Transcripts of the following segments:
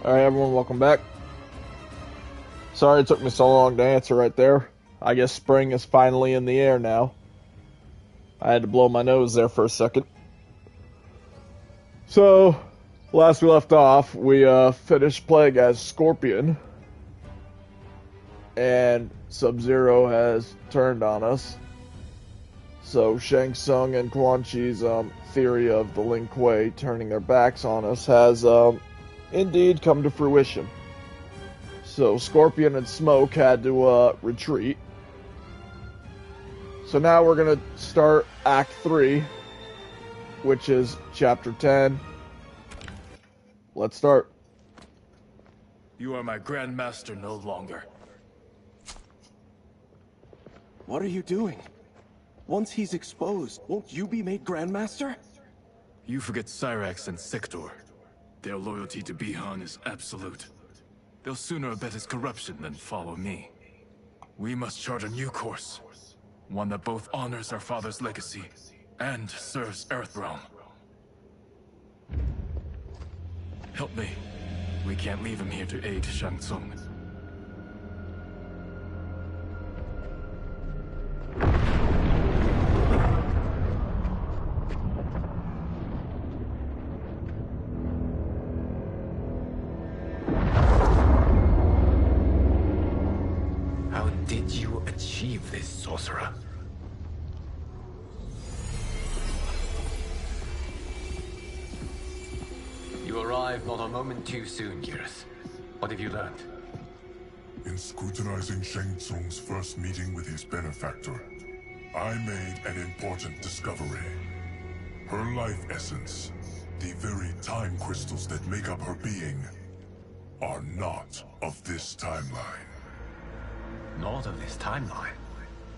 Alright, everyone, welcome back. Sorry it took me so long to answer right there. I guess spring is finally in the air now. I had to blow my nose there for a second. So, last we left off, we finished playing as Scorpion. And Sub-Zero has turned on us. So Shang Tsung and Quan Chi's theory of the Lin Kuei turning their backs on us has indeed come to fruition. So Scorpion and Smoke had to retreat. So now we're going to start Act 3, which is Chapter 10. Let's start. You are my Grandmaster no longer. What are you doing? Once he's exposed, won't you be made Grandmaster? You forget Cyrax and Sector. Their loyalty to Bihan is absolute. They'll sooner abet his corruption than follow me. We must chart a new course. One that both honors our father's legacy and serves Earthrealm. Help me. We can't leave him here to aid Shang Tsung. How did you achieve this, sorcerer? You arrived not a moment too soon, Geras. What have you learned? In scrutinizing Shang Tsung's first meeting with his benefactor, I made an important discovery. Her life essence, the very time crystals that make up her being, are not of this timeline. Not of this timeline.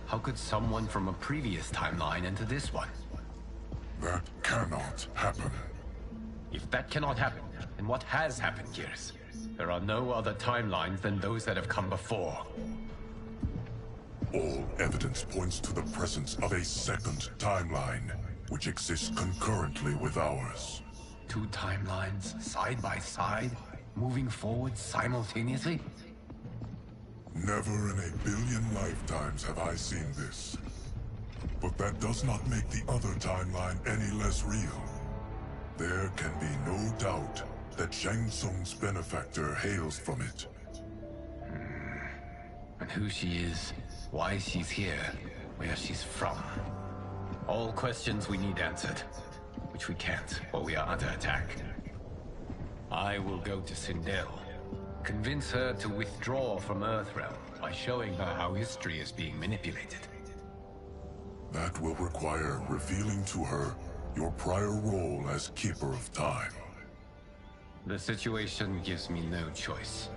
How could someone from a previous timeline enter this one? That cannot happen. If that cannot happen, then what has happened, Geras? There are no other timelines than those that have come before. All evidence points to the presence of a second timeline, which exists concurrently with ours. Two timelines, side by side, moving forward simultaneously? Never in a billion lifetimes have I seen this. But that does not make the other timeline any less real. There can be no doubt that Shang Tsung's benefactor hails from it. And who she is, why she's here, where she's from. All questions we need answered, which we can't, while we are under attack. I will go to Sindel. Convince her to withdraw from Earthrealm by showing her how history is being manipulated. That will require revealing to her your prior role as Keeper of Time. The situation gives me no choice.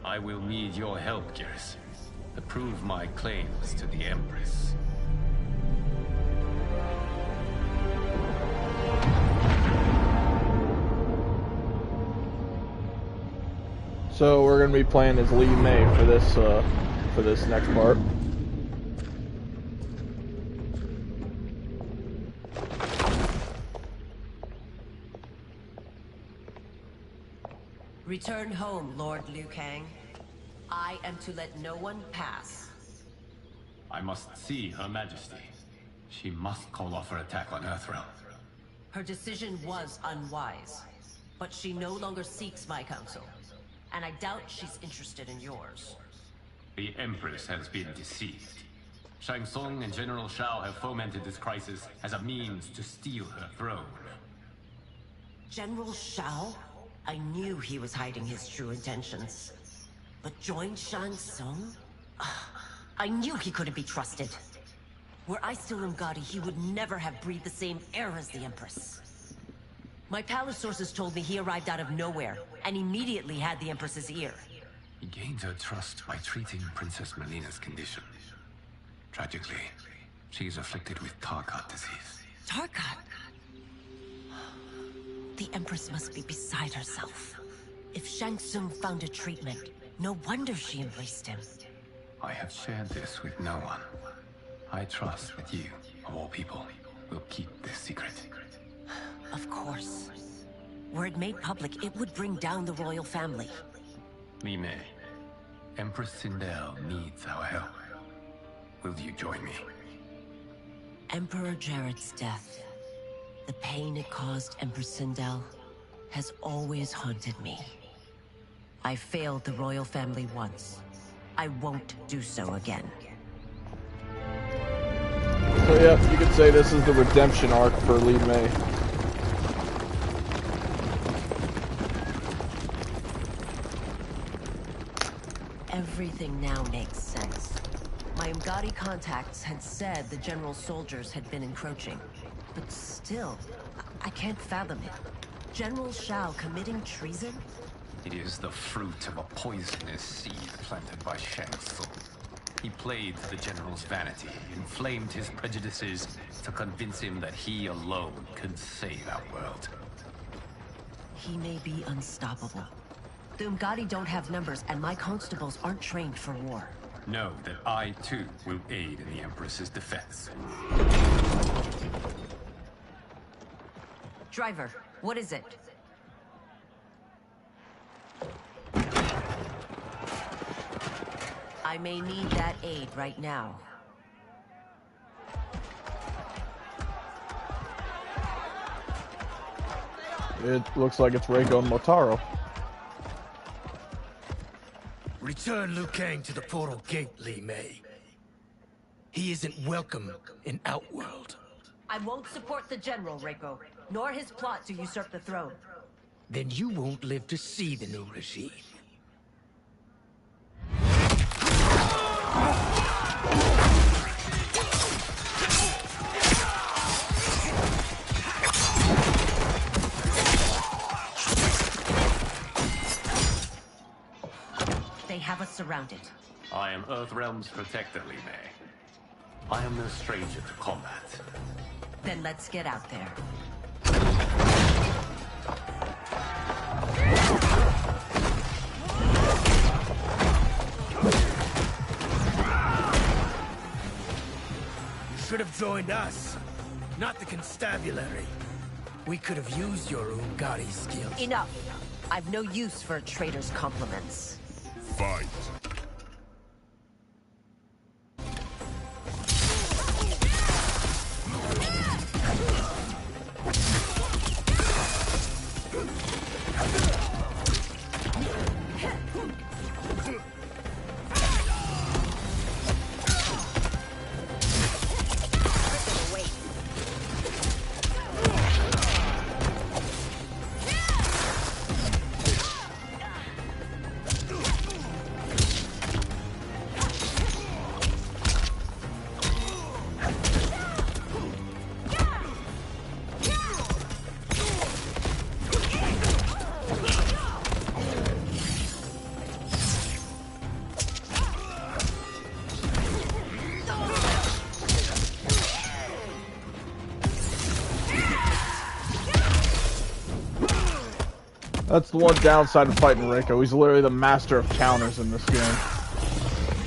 I will need your help, Geras, to prove my claims to the Empress. So we're going to be playing as Li Mei for this next part. Return home, Lord Liu Kang. I am to let no one pass. I must see Her Majesty. She must call off her attack on Earthrealm. Her decision was unwise, but she no longer seeks my counsel, and I doubt she's interested in yours. The Empress has been deceived. Shang Tsung and General Shao have fomented this crisis as a means to steal her throne. General Shao? I knew he was hiding his true intentions. But join Shang Tsung? I knew he couldn't be trusted. Were I still Umgadi, he would never have breathed the same air as the Empress. My palace sources told me he arrived out of nowhere, and immediately had the Empress's ear. He gained her trust by treating Princess Melina's condition. Tragically, she is afflicted with Tarkat disease. Tarkat? The Empress must be beside herself. If Shang Tsung found a treatment, no wonder she embraced him. I have shared this with no one. I trust that you, of all people, will keep this secret. Of course. Were it made public, it would bring down the royal family. Li Mei, Empress Sindel needs our help. Will you join me? Emperor Jared's death, the pain it caused Empress Sindel, has always haunted me. I failed the royal family once. I won't do so again. So yeah, you could say this is the redemption arc for Li Mei. Everything now makes sense. My Umgadi contacts had said the general's soldiers had been encroaching. But still, I can't fathom it. General Shao committing treason? It is the fruit of a poisonous seed planted by Shang Tsung. He played the general's vanity, inflamed his prejudices to convince him that he alone could save our world. He may be unstoppable. The Umgadi don't have numbers, and my constables aren't trained for war. Know that I, too, will aid in the Empress's defense. Driver, what is it? I may need that aid right now. It looks like it's Reiko and Motaro. Return Liu Kang to the portal gate, Li Mei. He isn't welcome in Outworld. I won't support the General, Reiko, nor his plot to usurp the throne. Then you won't live to see the new regime. They have us surrounded. I am Earthrealm's protector, Li Mei. I am no stranger to combat. Then let's get out there. You should have joined us, not the constabulary. We could have used your Umgadi skills. Enough! I've no use for a traitor's compliments. Fight. That's the one downside of fighting Reiko. He's literally the master of counters in this game.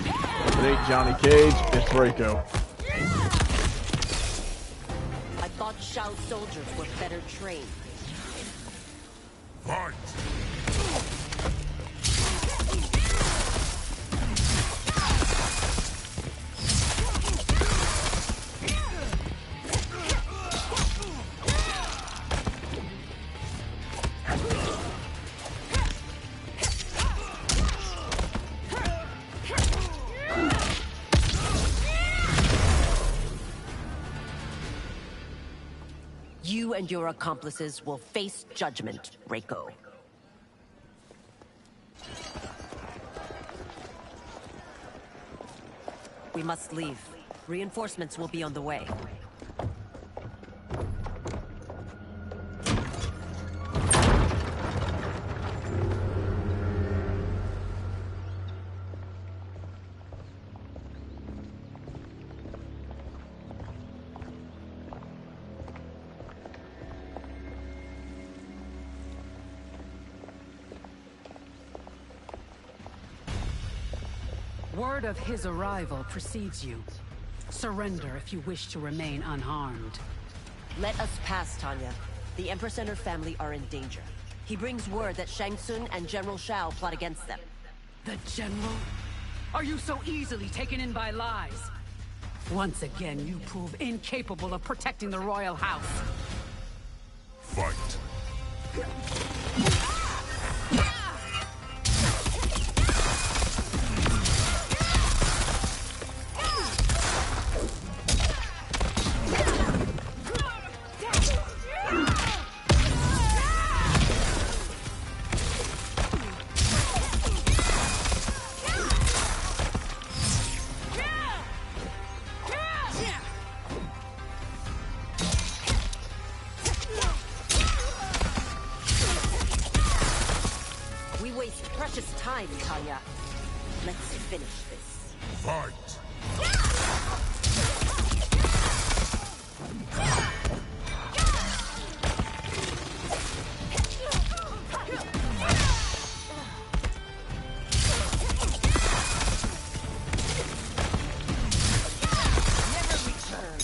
It ain't Johnny Cage, it's Reiko. I thought Shao's soldiers were better trained. Fight. You and your accomplices will face judgment, Reiko. We must leave. Reinforcements will be on the way. Word of his arrival precedes you. Surrender if you wish to remain unharmed. Let us pass, Tanya. The Empress and her family are in danger. He brings word that Shang Tsung and General Shao plot against them. The General? Are you so easily taken in by lies? Once again, you prove incapable of protecting the royal house. Fight. Precious time, Tanya. Let's finish this. Fight! Never return.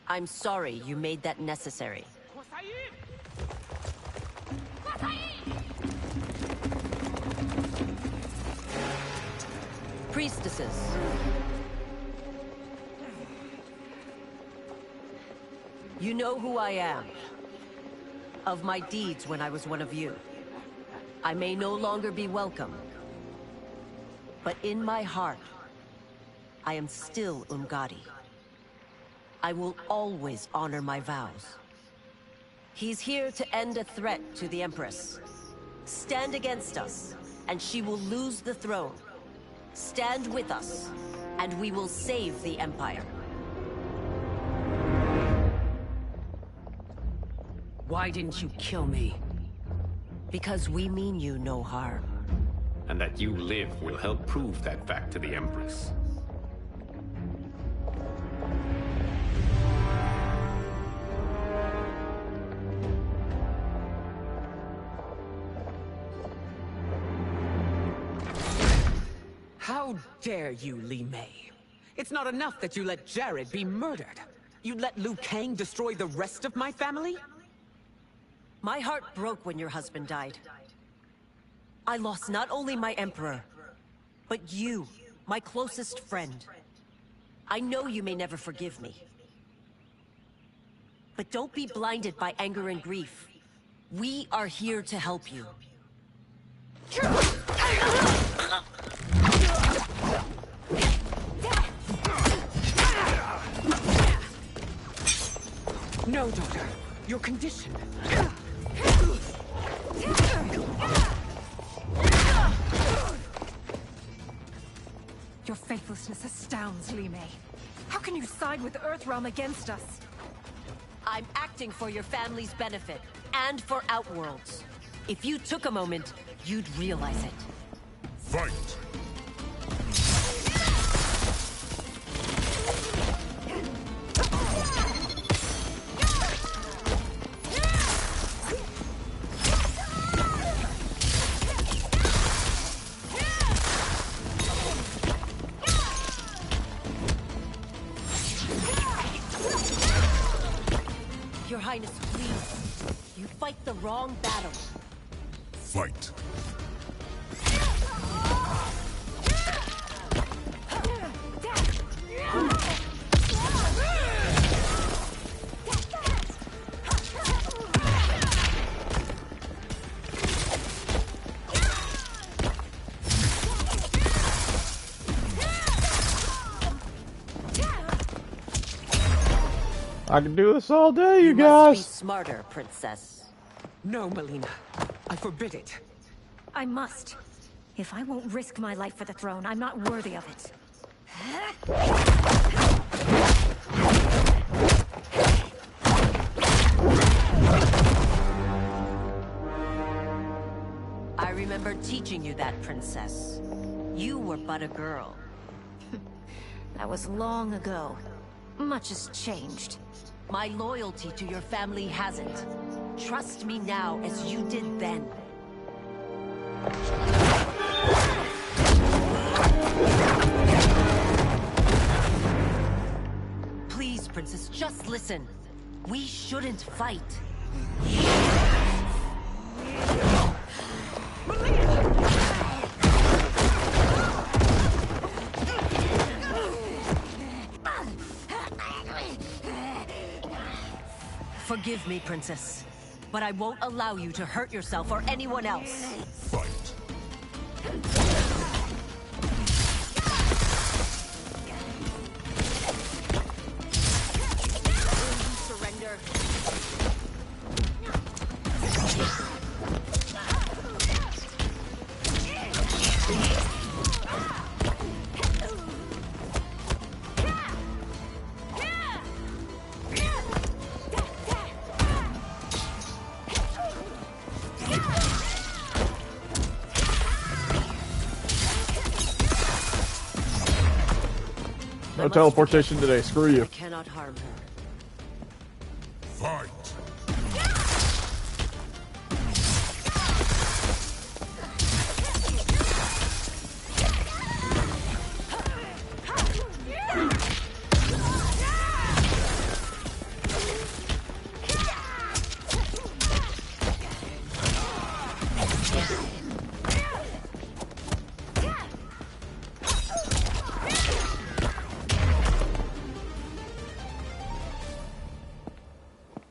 I'm sorry you made that necessary. Priestesses. You know who I am. Of my deeds when I was one of you. I may no longer be welcome. But in my heart, I am still Umgadi. I will always honor my vows. He's here to end a threat to the Empress. Stand against us, and she will lose the throne. Stand with us, and we will save the Empire. Why didn't you kill me? Because we mean you no harm. And that you live will help prove that fact to the Empress. How dare you, Li Mei? It's not enough that you let Jared be murdered. You'd let Liu Kang destroy the rest of my family? My heart broke when your husband died. I lost not only my emperor, but you, my closest friend. I know you may never forgive me. But don't be blinded by anger and grief. We are here to help you. No, daughter. Your condition. Your faithlessness astounds, Li Mei. How can you side with Earthrealm against us? I'm acting for your family's benefit, and for Outworld's. If you took a moment, you'd realize it. Fight! Your Highness, please. You fight the wrong battle. Fight! I can do this all day, you You guys. must be smarter, Princess. No, Melina. I forbid it. I must. If I won't risk my life for the throne, I'm not worthy of it. I remember teaching you that, Princess. You were but a girl. That was long ago. Much has changed. My loyalty to your family hasn't. Trust me now as you did then. just listen. We shouldn't fight. Forgive me, Princess, but I won't allow you to hurt yourself or anyone else. Fight. Surrender. No teleportation today, screw you. I cannot harm her. Fight.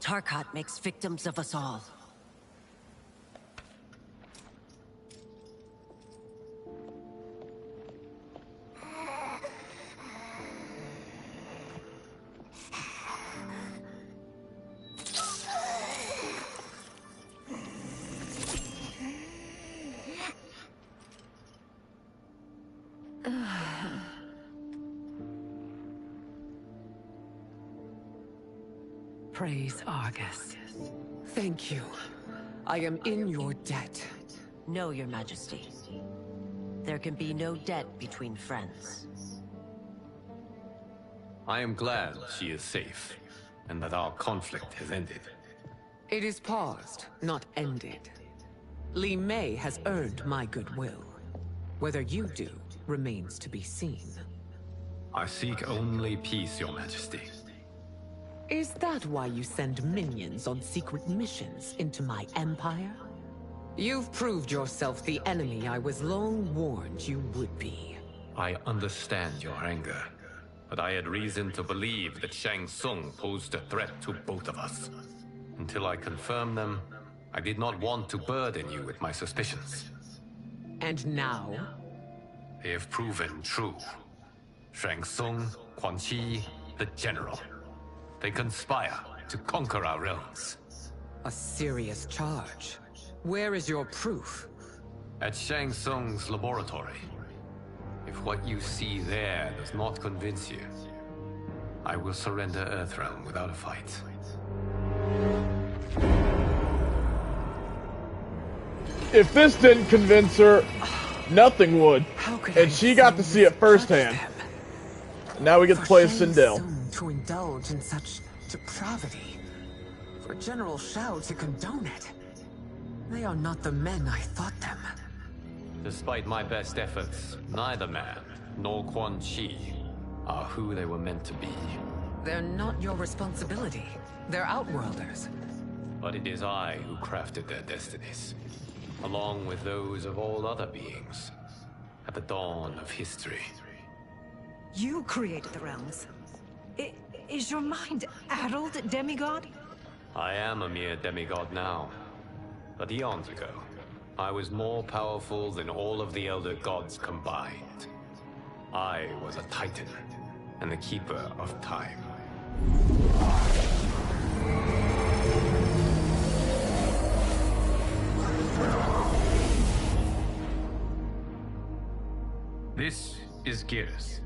Tarkat makes victims of us all. Praise Argus. Thank you. I am in your debt. No, Your Majesty. There can be no debt between friends. I am glad she is safe, and that our conflict has ended. It is paused, not ended. Li Mei has earned my goodwill. Whether you do remains to be seen. I seek only peace, Your Majesty. Is that why you send minions on secret missions into my empire? You've proved yourself the enemy I was long warned you would be. I understand your anger, but I had reason to believe that Shang Tsung posed a threat to both of us. Until I confirmed them, I did not want to burden you with my suspicions. And now? They have proven true. Shang Tsung, Quan Chi, the General. They conspire to conquer our realms. A serious charge. Where is your proof? At Shang Tsung's laboratory. If what you see there does not convince you, I will surrender Earthrealm without a fight. If this didn't convince her, nothing would. And she got to see it firsthand. Now we get to play as Sindel. To indulge in such depravity. For General Shao to condone it. They are not the men I thought them. Despite my best efforts, neither man nor Quan Chi are who they were meant to be. They're not your responsibility. They're Outworlders. But it is I who crafted their destinies, along with those of all other beings, at the dawn of history. You created the realms. Is your mind addled, demigod? I am a mere demigod now. But eons ago, I was more powerful than all of the Elder Gods combined. I was a Titan, and the Keeper of Time. This is Geras.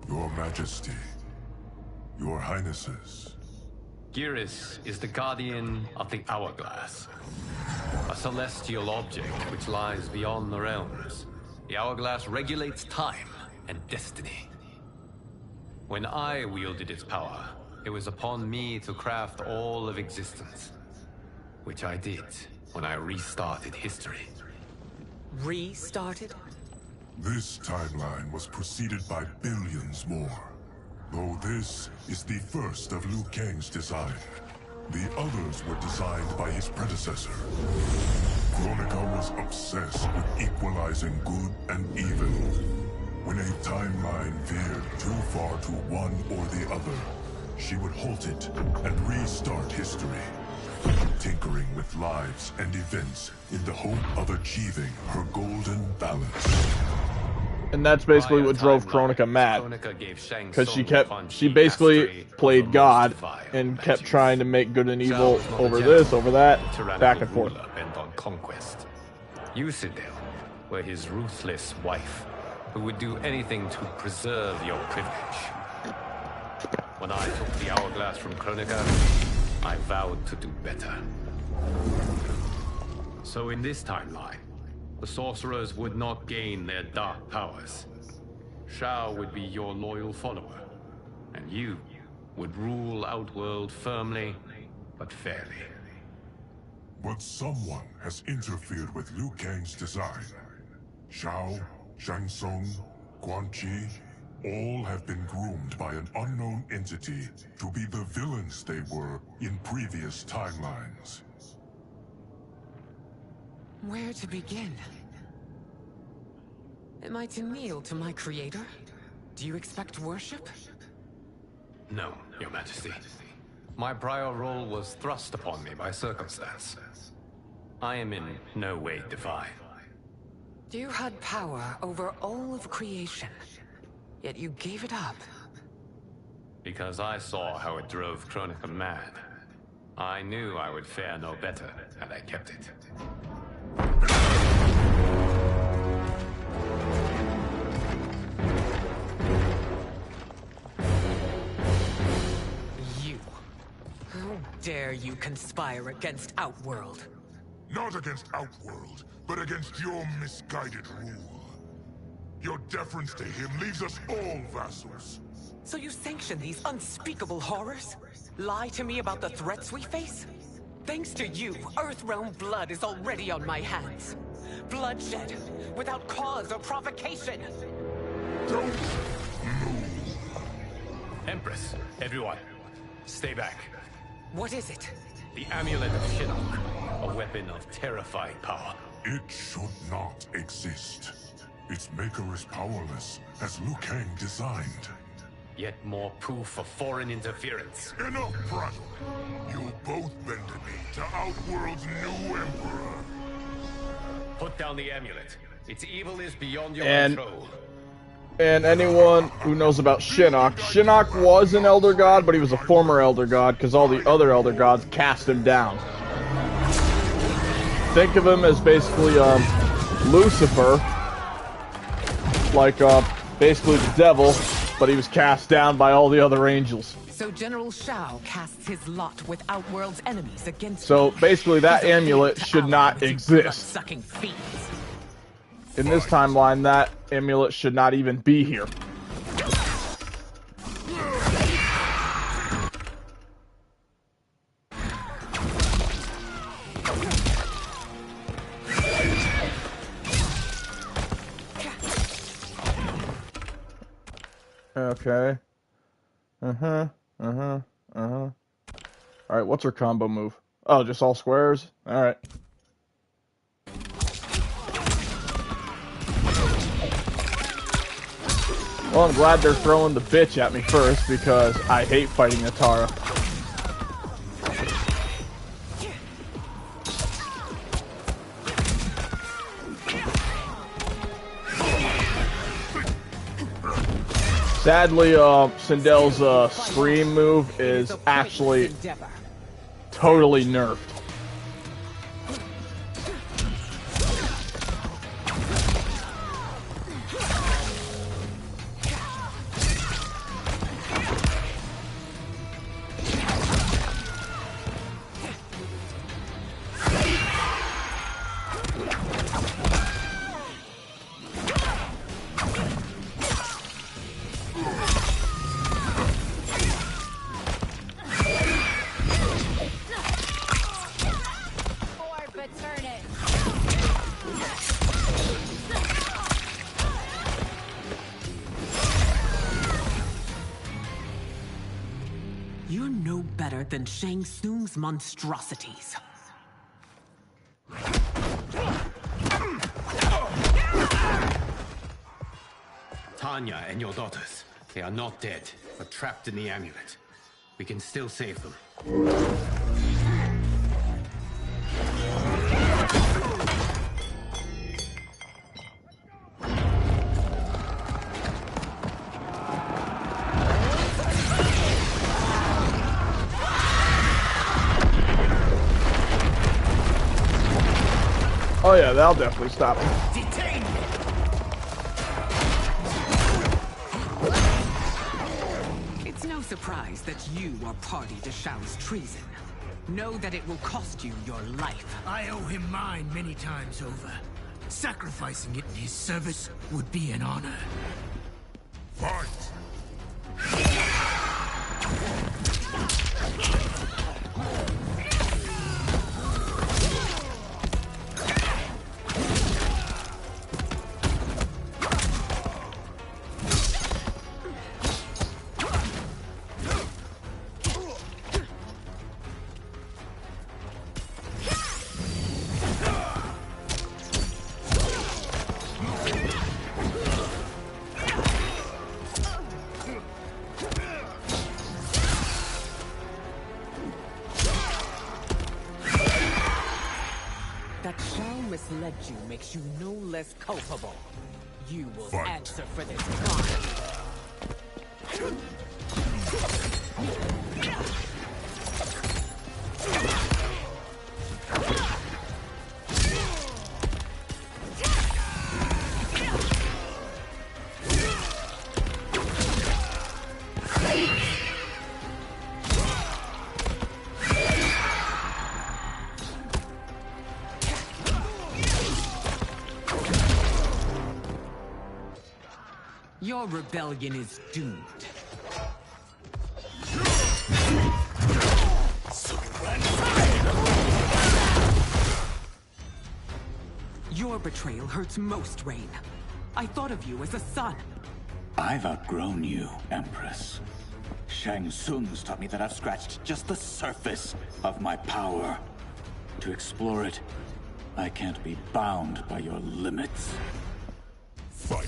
Your Majesty. Your Highnesses. Geras is the guardian of the Hourglass. A celestial object which lies beyond the realms. The Hourglass regulates time and destiny. When I wielded its power, it was upon me to craft all of existence. Which I did when I restarted history. Restarted? This timeline was preceded by billions more. Though this is the first of Liu Kang's design. The others were designed by his predecessor. Kronika was obsessed with equalizing good and evil. When a timeline veered too far to one or the other, she would halt it and restart history, tinkering with lives and events in the hope of achieving her golden balance. And that's basically what drove Kronika mad, because she basically played God and kept trying to make good and evil over this, over that, back and forth. Bent on conquest. You, Sindel, were his ruthless wife, who would do anything to preserve your privilege. When I took the hourglass from Kronika, I vowed to do better. So in this timeline, the sorcerers would not gain their dark powers. Shao would be your loyal follower, and you would rule Outworld firmly, but fairly. But someone has interfered with Liu Kang's design. Shao, Shang Tsung, Quan Chi, all have been groomed by an unknown entity to be the villains they were in previous timelines. Where to begin? Am I to kneel to my creator? Do you expect worship? No, Your Majesty. My prior role was thrust upon me by circumstance. I am in no way divine. You had power over all of creation, yet you gave it up. Because I saw how it drove Kronika mad. I knew I would fare no better had I kept it. You. How dare you conspire against Outworld? Not against Outworld, but against your misguided rule. Your deference to him leaves us all vassals. So you sanction these unspeakable horrors? Lie to me about the threats we face? Thanks to you, Earthrealm blood is already on my hands. Bloodshed, without cause or provocation. Don't move. Empress, everyone, stay back. What is it? The Amulet of Shinnok, a weapon of terrifying power. It should not exist. Its maker is powerless, as Liu Kang designed. Yet more proof of foreign interference. Enough prattle! You both bended me to Outworld's new emperor. Put down the amulet. Its evil is beyond your control. And anyone who knows about Shinnok, Shinnok was an Elder God, but he was a former Elder God because all the other Elder Gods cast him down. Think of him as basically Lucifer, like basically the devil, but he was cast down by all the other angels. So General Shao casts his lot with Outworld's enemies against So me. basically that amulet should not exist. Sucking fiends. In this timeline, that amulet should not even be here. Okay. Alright, what's her combo move? Oh, just all squares? Alright. Well, I'm glad they're throwing the bitch at me first, because I hate fighting Atara. Sadly, Sindel's scream move is actually totally nerfed. than Shang Tsung's monstrosities. Tanya and your daughters, they are not dead, but trapped in the amulet. We can still save them. Oh yeah, that'll definitely stop him. Detain me! It's no surprise that you are party to Shao's treason. Know that it will cost you your life. I owe him mine many times over. Sacrificing it in his service would be an honor. Fight! That Shao misled you makes you no less culpable. You will Fight. answer for this crime. Your rebellion is doomed. Your betrayal hurts most, Rain. I thought of you as a son. I've outgrown you, Empress. Shang Tsung's taught me that I've scratched just the surface of my power. To explore it, I can't be bound by your limits. Fight!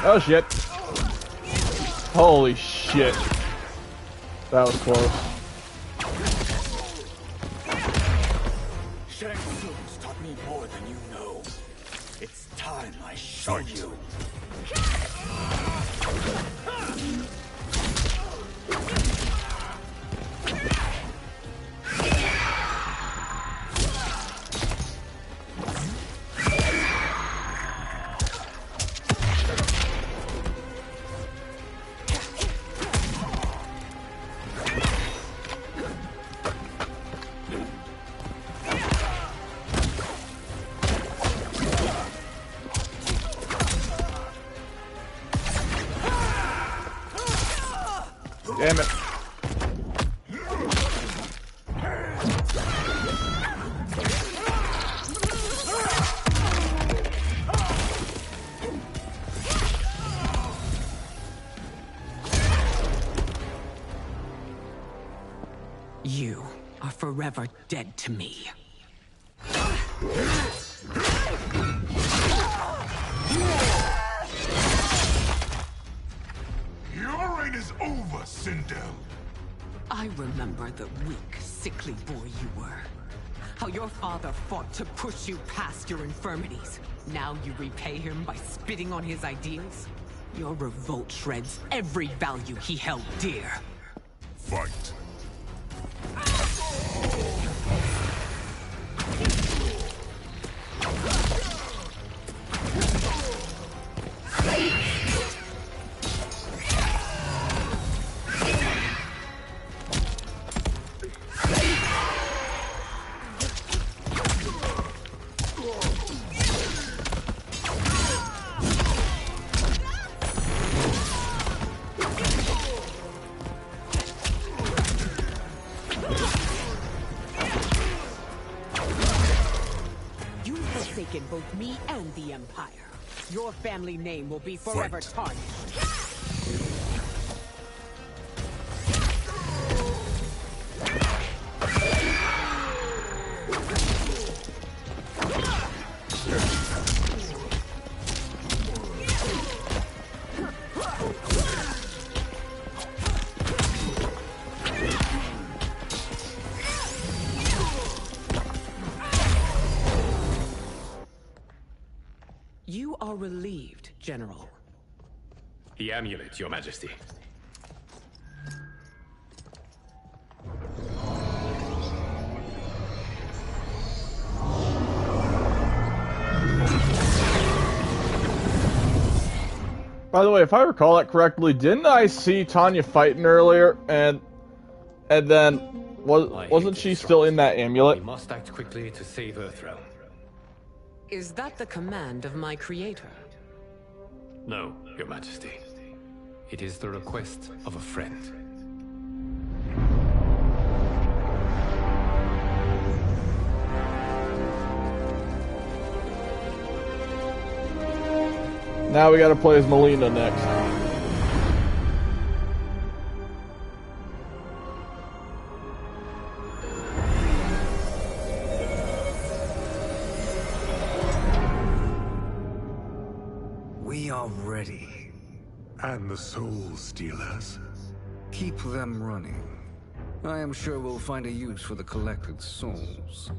Oh shit. Holy shit. That was close. Shang Tsung's taught me more than you know. It's time I show you. Damn it. You are forever dead to me. Your reign is over, Sindel. I remember the weak, sickly boy you were. How your father fought to push you past your infirmities. Now you repay him by spitting on his ideals? Your revolt shreds every value he held dear. Fight! both me and the Empire. Your family name will be forever tarnished. You are relieved, General. The amulet, Your Majesty. By the way, if I recall that correctly, didn't I see Tanya fighting earlier, and then wasn't she still in that amulet? We must act quickly to save Earthrealm. Is that the command of my creator? No, Your Majesty. It is the request of a friend. Now we gotta play as Melina next. We are ready. And the Soul Stealers? Keep them running. I am sure we'll find a use for the collected souls.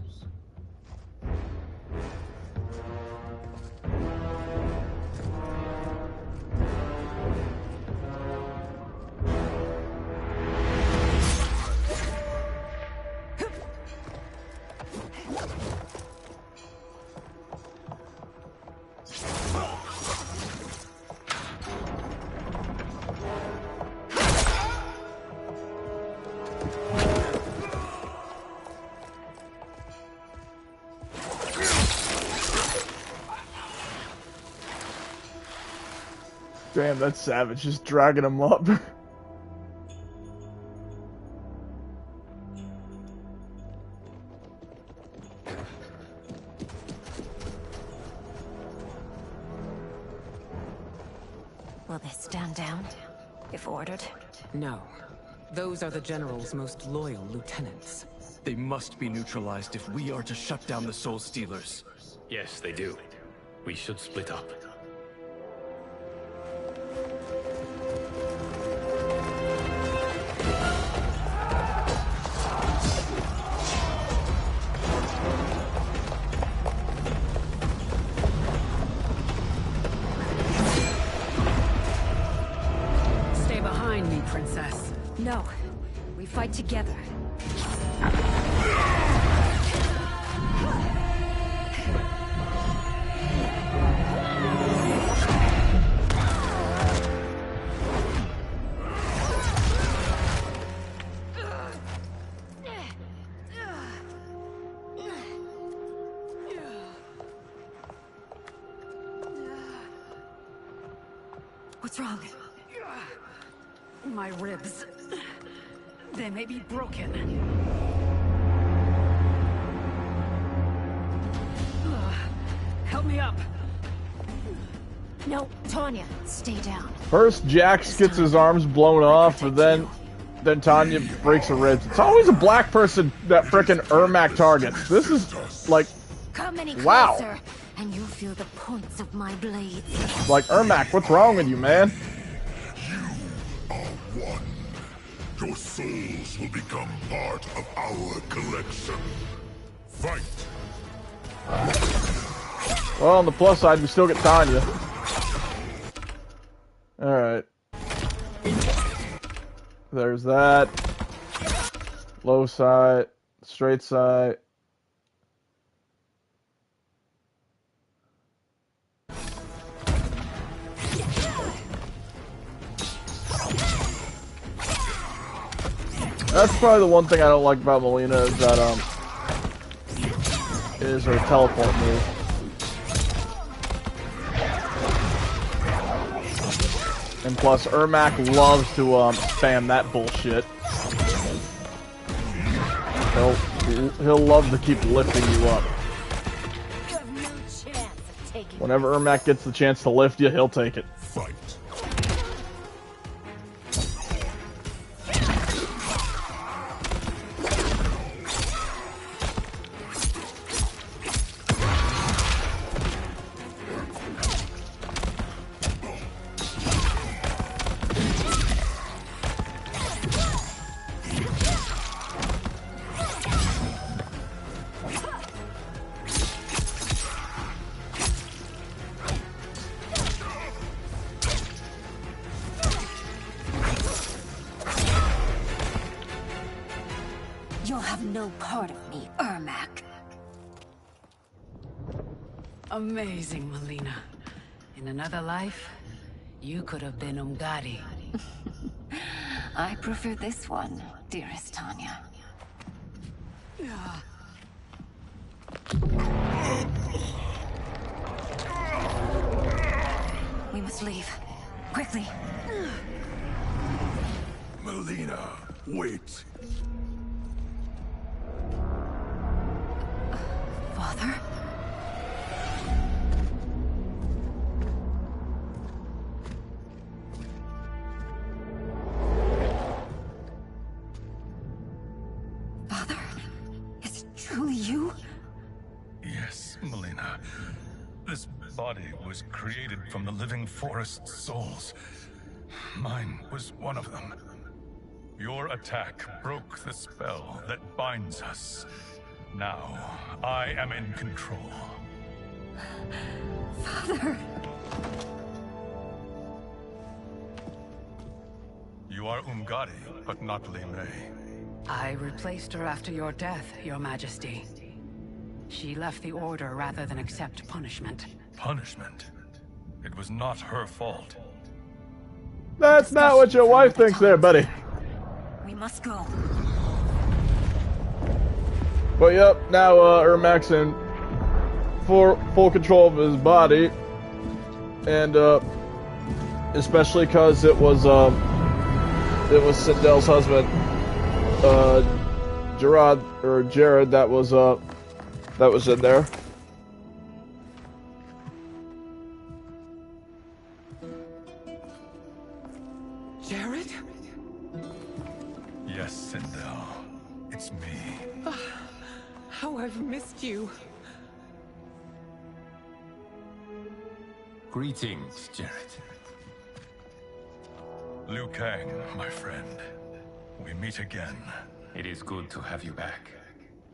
Damn, that's savage, just dragging him up. Will they stand down, if ordered? No. Those are the General's most loyal lieutenants. They must be neutralized if we are to shut down the Soul Stealers. Yes, they do. We should split up. Stay behind me, Princess. No. We fight together. What's wrong? My ribs. They may be broken. Help me up. No, Tanya, stay down. First, Jax gets his arms blown off, and then Tanya breaks her ribs. It's always a black person that frickin' Ermac targets. This is, like, Come any wow. closer, and you'll feel the points of my blades. Like, Ermac, what's wrong with you, man? You are one. Your souls will become part of our collection. Fight! Well, on the plus side, we still get Tanya. Alright. There's that. Low side. Straight side. That's probably the one thing I don't like about Melina is that, is her teleport move. And plus, Ermac loves to, spam that bullshit. He'll love to keep lifting you up. You have no chance. Whenever Ermac gets the chance to lift you, he'll take it. Fight. You'll have no part of me, Ermac. Amazing, Melina. In another life, you could have been Umgadi. I prefer this one, dearest Tanya. We must leave. Quickly. Melina, wait. Father? Father? Is it truly you? Yes, Melina. This body was created from the living forest's souls. Mine was one of them. Your attack broke the spell that binds us. Now, I am in control. Father! You are Umgadi, but not Li Mei. I replaced her after your death, Your Majesty. She left the Order rather than accept punishment. Punishment? It was not her fault. That's not what your wife thinks there, buddy. We must go. But yep, now Ermac's in full control of his body, and especially because it was Sindel's husband, Jared that was in there. Jared? Yes, Sindel. It's me. How I've missed you. Greetings, Jared. Liu Kang, my friend. We meet again. It is good to have you back.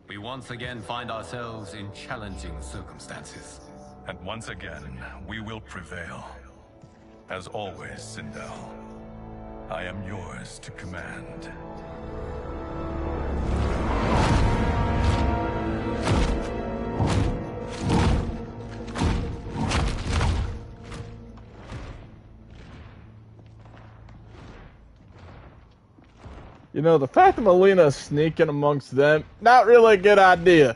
We once again find ourselves in challenging circumstances. And once again, we will prevail. As always, Sindel, I am yours to command. You know, the fact that Melina's sneaking amongst them, not really a good idea.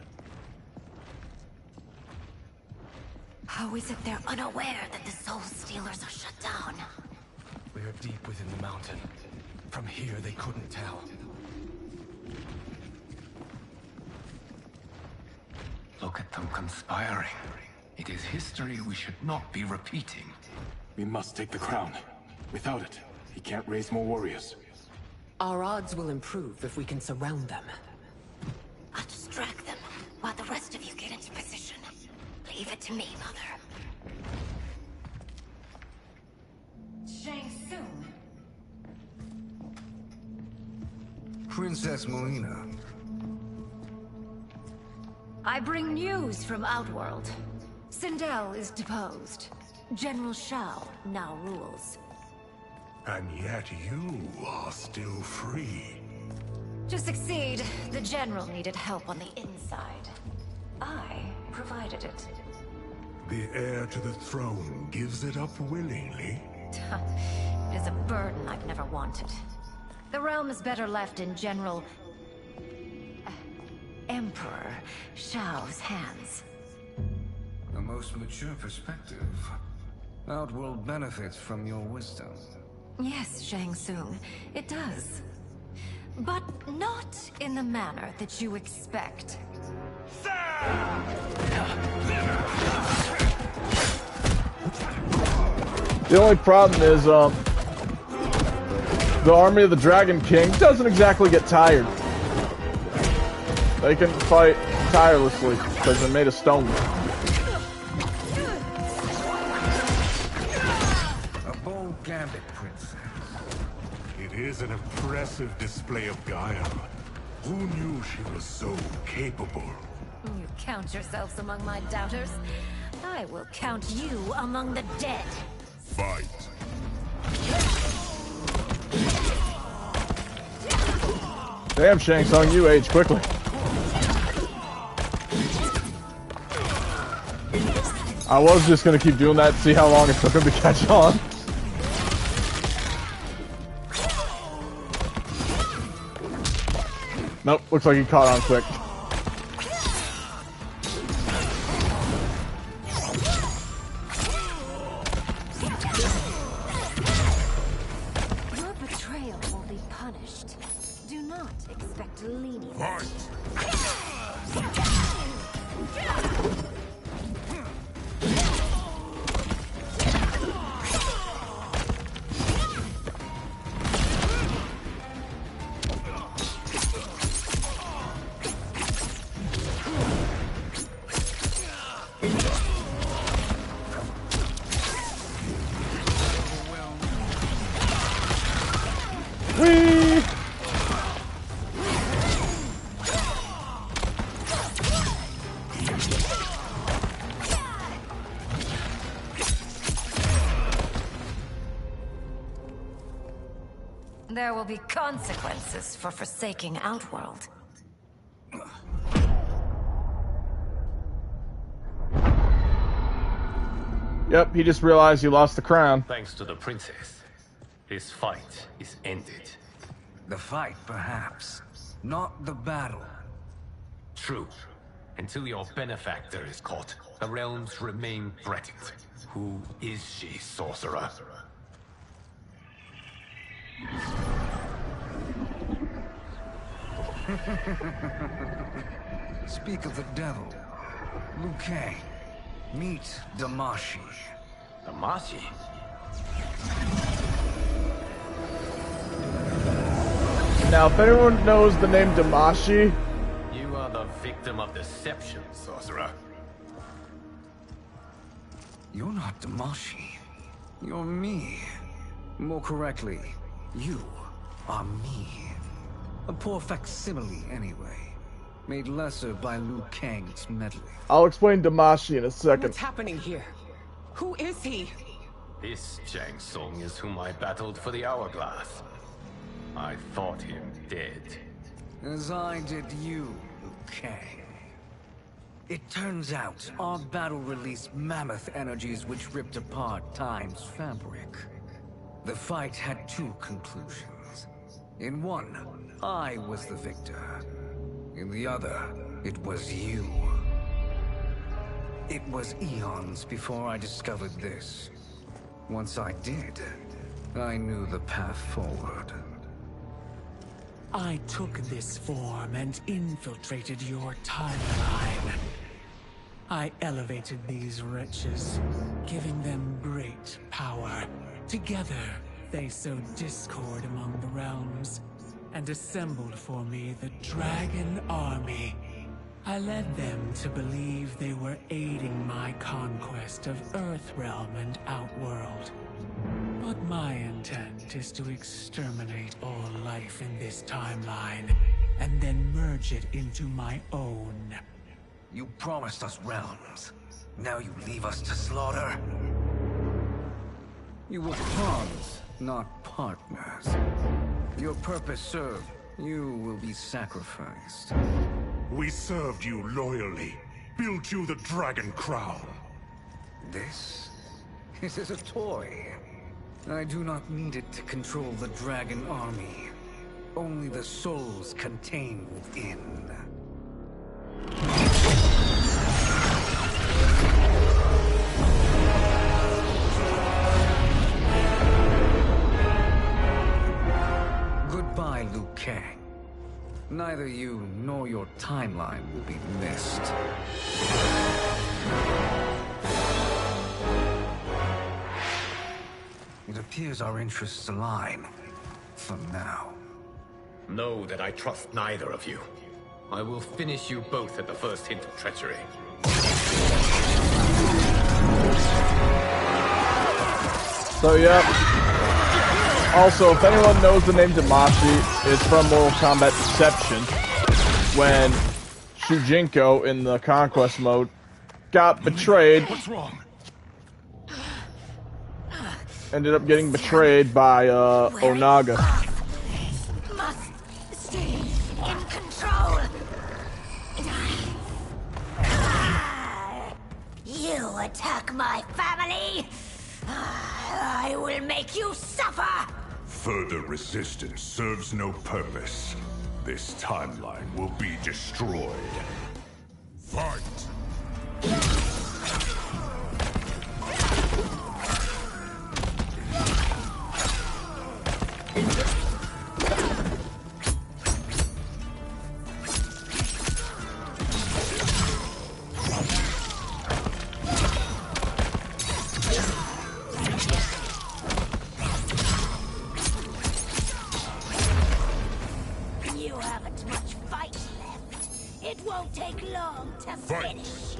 How is it they're unaware that the Soul Stealers are shut down? We are deep within the mountain. From here, they couldn't tell. Look at them conspiring. It is history we should not be repeating. We must take the crown. Without it, he can't raise more warriors. Our odds will improve if we can surround them. I'll distract them while the rest of you get into position. Leave it to me, Mother. Shang Tsung. Princess Melina. I bring news from Outworld. Sindel is deposed. General Shao now rules. And yet you are still free. To succeed, the General needed help on the inside. I provided it. The heir to the throne gives it up willingly. It is a burden I've never wanted. The realm is better left in General... Emperor Shao's hands. A most mature perspective. Outworld benefits from your wisdom. Yes, Shang Tsung, it does. But not in the manner that you expect. The only problem is, the army of the Dragon King doesn't exactly get tired. They can fight tirelessly because they're made of stone. A bold gambit, princess. It is an impressive display of guile. Who knew she was so capable? You count yourselves among my doubters. I will count you among the dead. Fight. Damn, Shang Tsung, you age quickly. I was just gonna keep doing that to see how long it took him to catch on. Nope, looks like he caught on quick. Your betrayal will be punished. Do not expect leniency. Whee! There will be consequences for forsaking Outworld. Yep, he just realized he lost the crown. Thanks to the princess, this fight is ended. The fight, perhaps. Not the battle. True. Until your benefactor is caught, the realms remain threatened. Who is she, sorcerer? Speak of the devil. Liu Kang. Meet Damashi. Damashi? Now, if anyone knows the name Damashi, You are the victim of deception, sorcerer. You're not Damashi. You're me. More correctly, you are me. A poor facsimile, anyway. Made lesser by Liu Kang's meddling. I'll explain Damashi in a second. What's happening here? Who is he? This Shang Tsung is whom I battled for the Hourglass. I thought him dead. As I did you, Liu Kang. It turns out our battle released mammoth energies which ripped apart time's fabric. The fight had two conclusions. In one, I was the victor. In the other, it was you. It was eons before I discovered this. Once I did, I knew the path forward. I took this form and infiltrated your timeline. I elevated these wretches, giving them great power. Together, they sowed discord among the realms, and assembled for me the Dragon Army. I led them to believe they were aiding my conquest of Earthrealm and Outworld. But my intent is to exterminate all life in this timeline, and then merge it into my own. You promised us realms. Now you leave us to slaughter? You were pawns, not partners. Your purpose served. You will be sacrificed. We served you loyally, built you the Dragon Crown. This is a toy. I do not need it to control the Dragon Army. Only the souls contained within. Goodbye, Liu Kang. Neither you nor your timeline will be missed. It appears our interests align. For now. Know that I trust neither of you. I will finish you both at the first hint of treachery. So, yep. Also, if anyone knows the name Damashi, it's from Mortal Kombat Deception, when Shujinko in the Conquest mode got betrayed. What's wrong? Ended up getting betrayed by Onaga. Must stay in control. You attack my family, I will make you suffer. Further resistance serves no purpose. This timeline will be destroyed. Fight! You haven't much fight left. It won't take long to finish.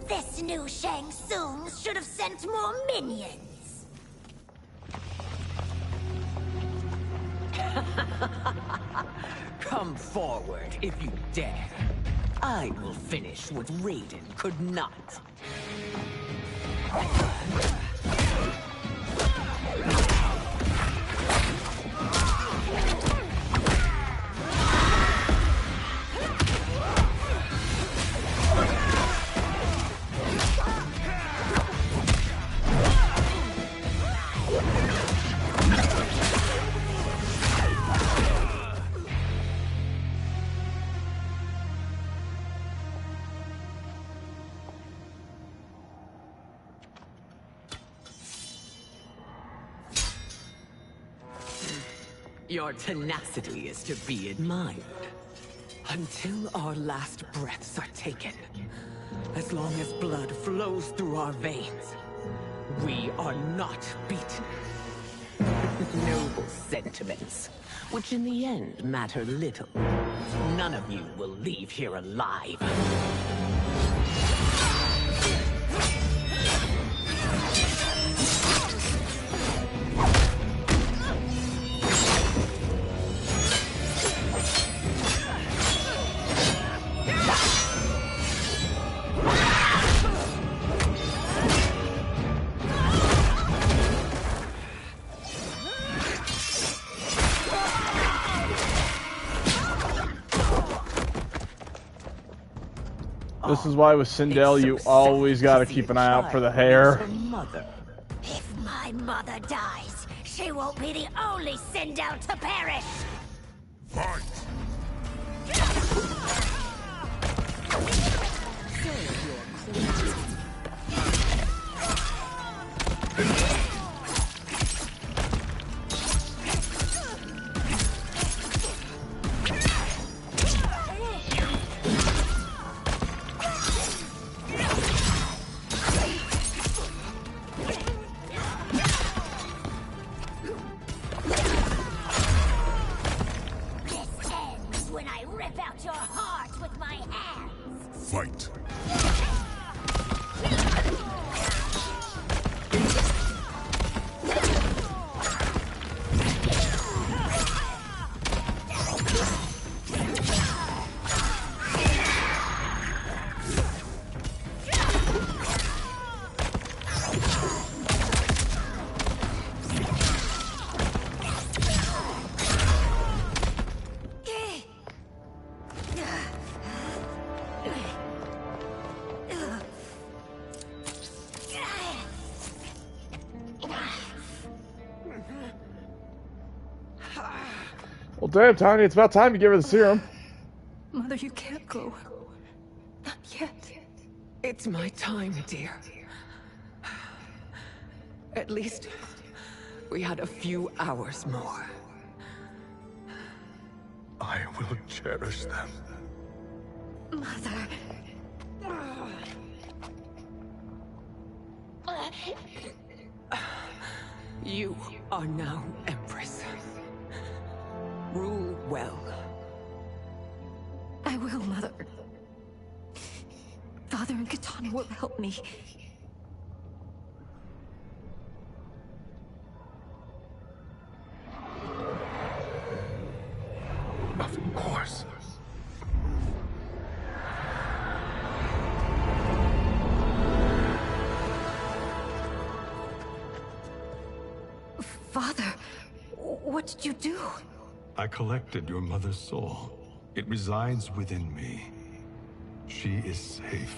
This new Shang Tsung should have sent more minions. Come forward if you dare. I will finish what Raiden could not. Your tenacity is to be admired. Until our last breaths are taken, as long as blood flows through our veins, we are not beaten. Noble sentiments, which in the end matter little. None of you will leave here alive. This is why with Sindel, you always gotta keep an eye out for the hair. If my mother dies, she won't be the only Sindel to perish. Fight! Fight! Well, damn, Tiny, it's about time you give her the serum. Mother, you can't go. Not yet. It's my time, dear. At least we had a few hours more. I will cherish them. Mother. You are now Empress. Rule well. I will, Mother. Father and Katana will help me. Of course. Father, what did you do? I collected your mother's soul. It resides within me. She is safe.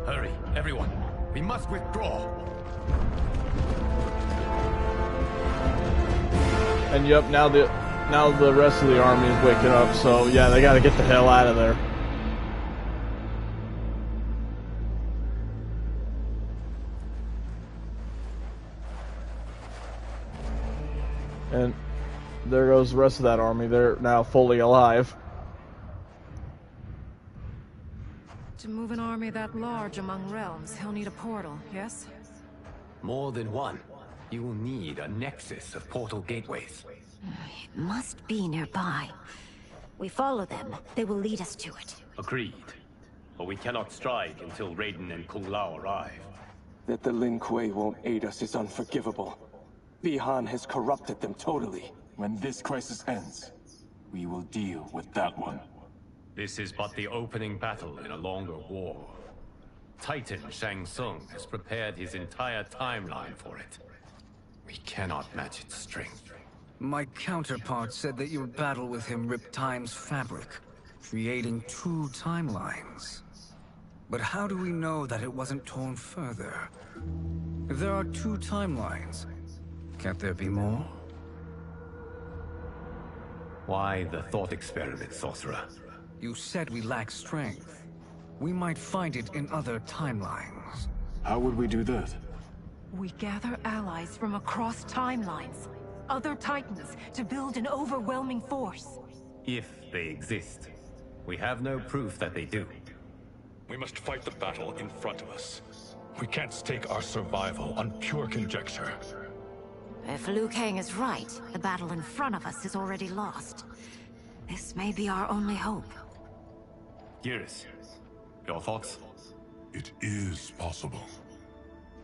Hurry, everyone. We must withdraw. And yep, now the rest of the army is waking up, so yeah, they gotta get the hell out of there. And there goes the rest of that army. They're now fully alive. To move an army that large among realms, he'll need a portal, yes? More than one. You will need a nexus of portal gateways. It must be nearby. We follow them. They will lead us to it. Agreed. But we cannot strike until Raiden and Kung Lao arrive. That the Lin Kuei won't aid us is unforgivable. Bi-Han has corrupted them totally. When this crisis ends, we will deal with that one. This is but the opening battle in a longer war. Titan Shang Tsung has prepared his entire timeline for it. We cannot match its strength. My counterpart said that your battle with him ripped time's fabric, creating two timelines. But how do we know that it wasn't torn further? If there are two timelines, can't there be more? Why the thought experiment, Sorcerer? You said we lack strength. We might find it in other timelines. How would we do that? We gather allies from across timelines, other titans, to build an overwhelming force. If they exist. We have no proof that they do. We must fight the battle in front of us. We can't stake our survival on pure conjecture. If Liu Kang is right, the battle in front of us is already lost. This may be our only hope. Geras, your thoughts? It is possible.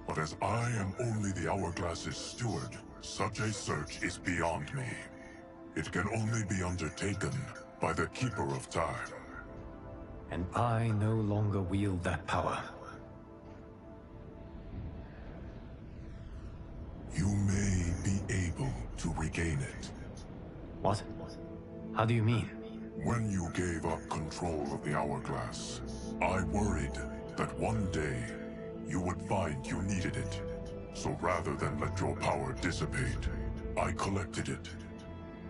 But as I am only the Hourglass's steward, such a search is beyond me. It can only be undertaken by the Keeper of Time. And I no longer wield that power. You may be able to regain it. What? How do you mean? When you gave up control of the Hourglass, I worried that one day you would find you needed it. So rather than let your power dissipate, I collected it.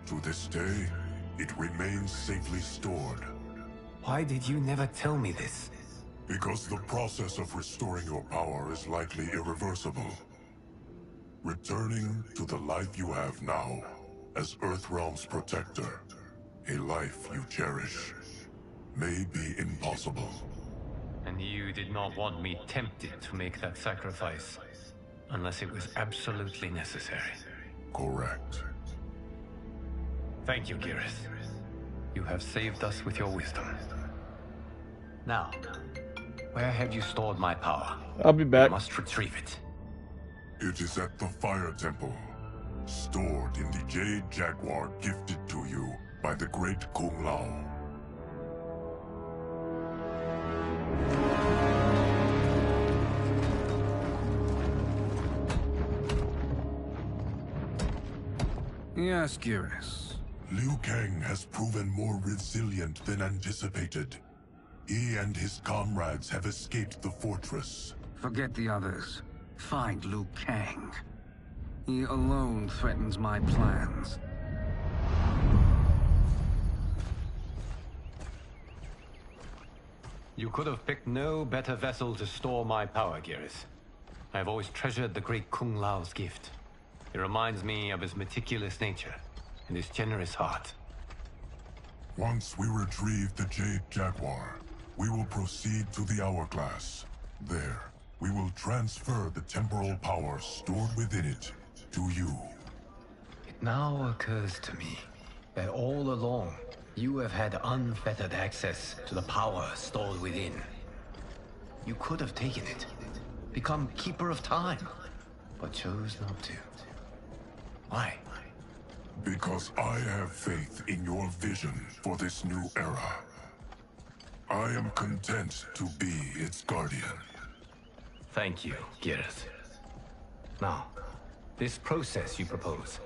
To this day, it remains safely stored. Why did you never tell me this? Because the process of restoring your power is likely irreversible. Returning to the life you have now, as Earthrealm's protector, a life you cherish, may be impossible. And you did not want me tempted to make that sacrifice, unless it was absolutely necessary. Correct. Thank you, Geras. You have saved us with your wisdom. Now, where have you stored my power? I'll be back. We must retrieve it. It is at the Fire Temple, stored in the Jade Jaguar gifted to you by the great Kung Lao. Yes, Geras. Liu Kang has proven more resilient than anticipated. He and his comrades have escaped the fortress. Forget the others. Find Liu Kang. He alone threatens my plans. You could have picked no better vessel to store my power, Geras. I have always treasured the great Kung Lao's gift. It reminds me of his meticulous nature and his generous heart. Once we retrieve the Jade Jaguar, we will proceed to the Hourglass. There, we will transfer the temporal power stored within it to you. It now occurs to me that all along, you have had unfettered access to the power stored within. You could have taken it, become Keeper of Time, but chose not to. Why? Because I have faith in your vision for this new era. I am content to be its guardian. Thank you, Geras. Now, this process you propose,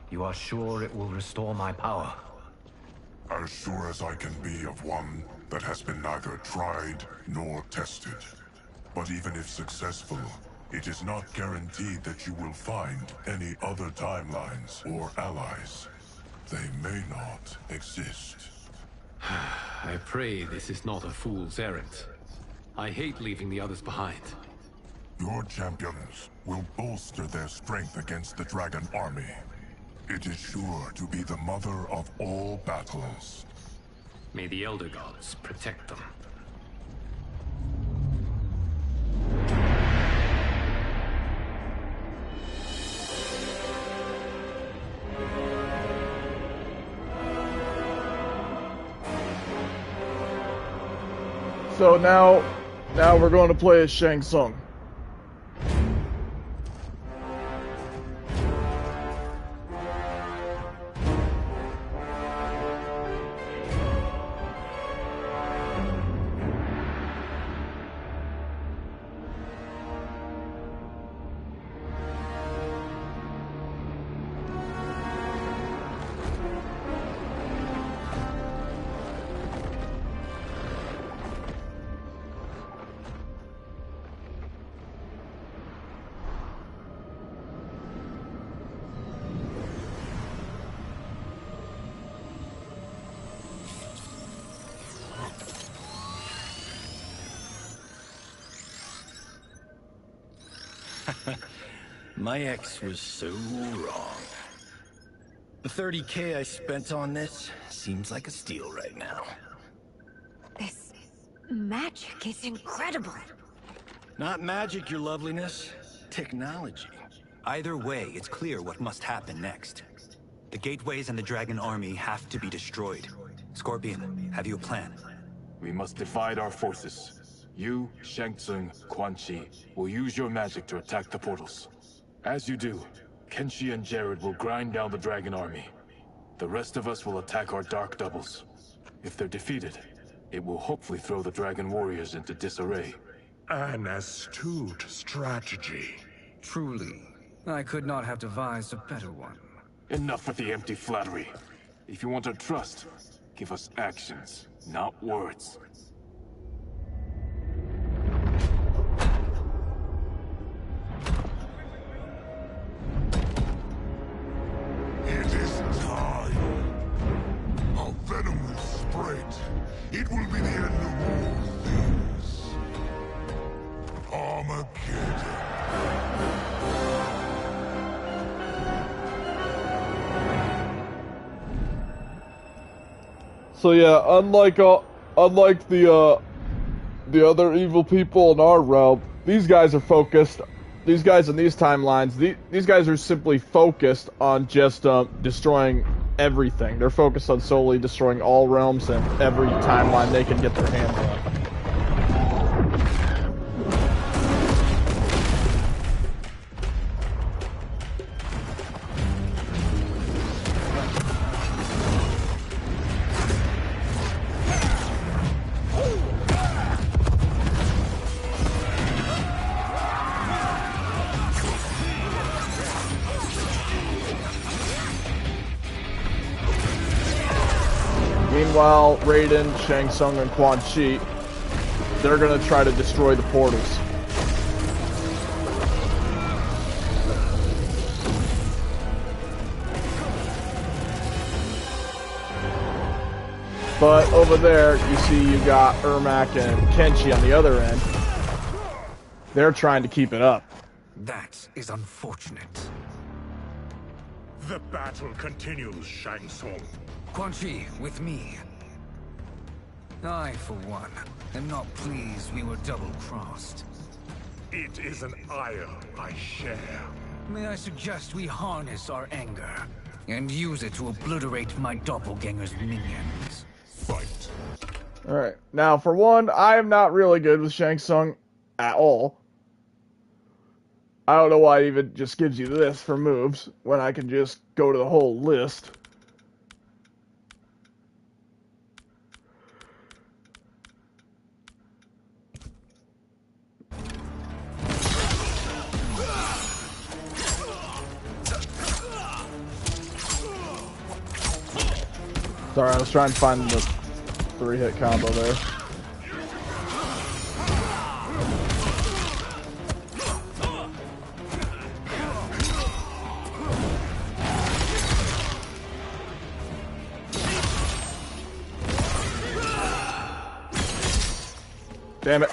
you are sure it will restore my power? As sure as I can be of one that has been neither tried nor tested. But even if successful, it is not guaranteed that you will find any other timelines or allies. They may not exist. I pray this is not a fool's errand. I hate leaving the others behind. Your champions will bolster their strength against the Dragon Army. It is sure to be the mother of all battles. May the Elder Gods protect them. So now we're going to play as Shang Tsung. My ex was so wrong. The 30K I spent on this seems like a steal right now. This magic is incredible. Not magic, your loveliness. Technology. Either way, it's clear what must happen next. The gateways and the Dragon Army have to be destroyed. Scorpion, have you a plan? We must divide our forces. You, Shang Tsung, Quan Chi will use your magic to attack the portals. As you do, Kenshi and Jared will grind down the Dragon Army. The rest of us will attack our Dark Doubles. If they're defeated, it will hopefully throw the Dragon Warriors into disarray. An astute strategy. Truly, I could not have devised a better one. Enough with the empty flattery. If you want our trust, give us actions, not words. It is time. A venom will spread. It will be the end of all things. Armageddon. So yeah, unlike the other evil people in our realm, these guys are focused. These guys in these timelines, these guys are simply focused on just destroying everything. They're focused on solely destroying all realms and every timeline they can get their hands on. Meanwhile, Raiden, Shang Tsung, and Quan Chi, they're gonna try to destroy the portals. But over there, you see you got Ermac and Kenshi on the other end. They're trying to keep it up. That is unfortunate. The battle continues, Shang Tsung. Quan Chi, with me. I, for one, am not pleased we were double-crossed. It is an ire I share. May I suggest we harness our anger and use it to obliterate my doppelganger's minions? Fight. Alright, now for one, I am not really good with Shang Tsung at all. I don't know why it even just gives you this for moves when I can just go to the whole list. Sorry, I was trying to find the 3-hit combo there. Damn it.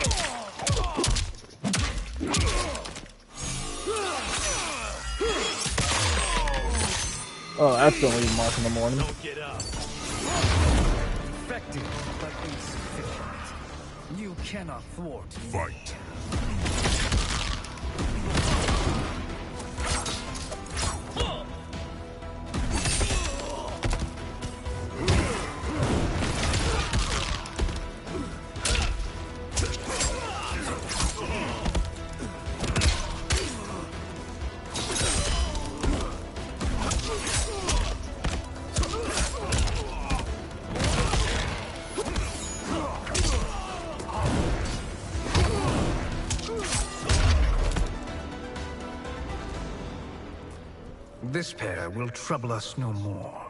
Oh, that's gonna leave a mark in the morning. Effective, but insufficient. You cannot thwart. Fight. This pair will trouble us no more.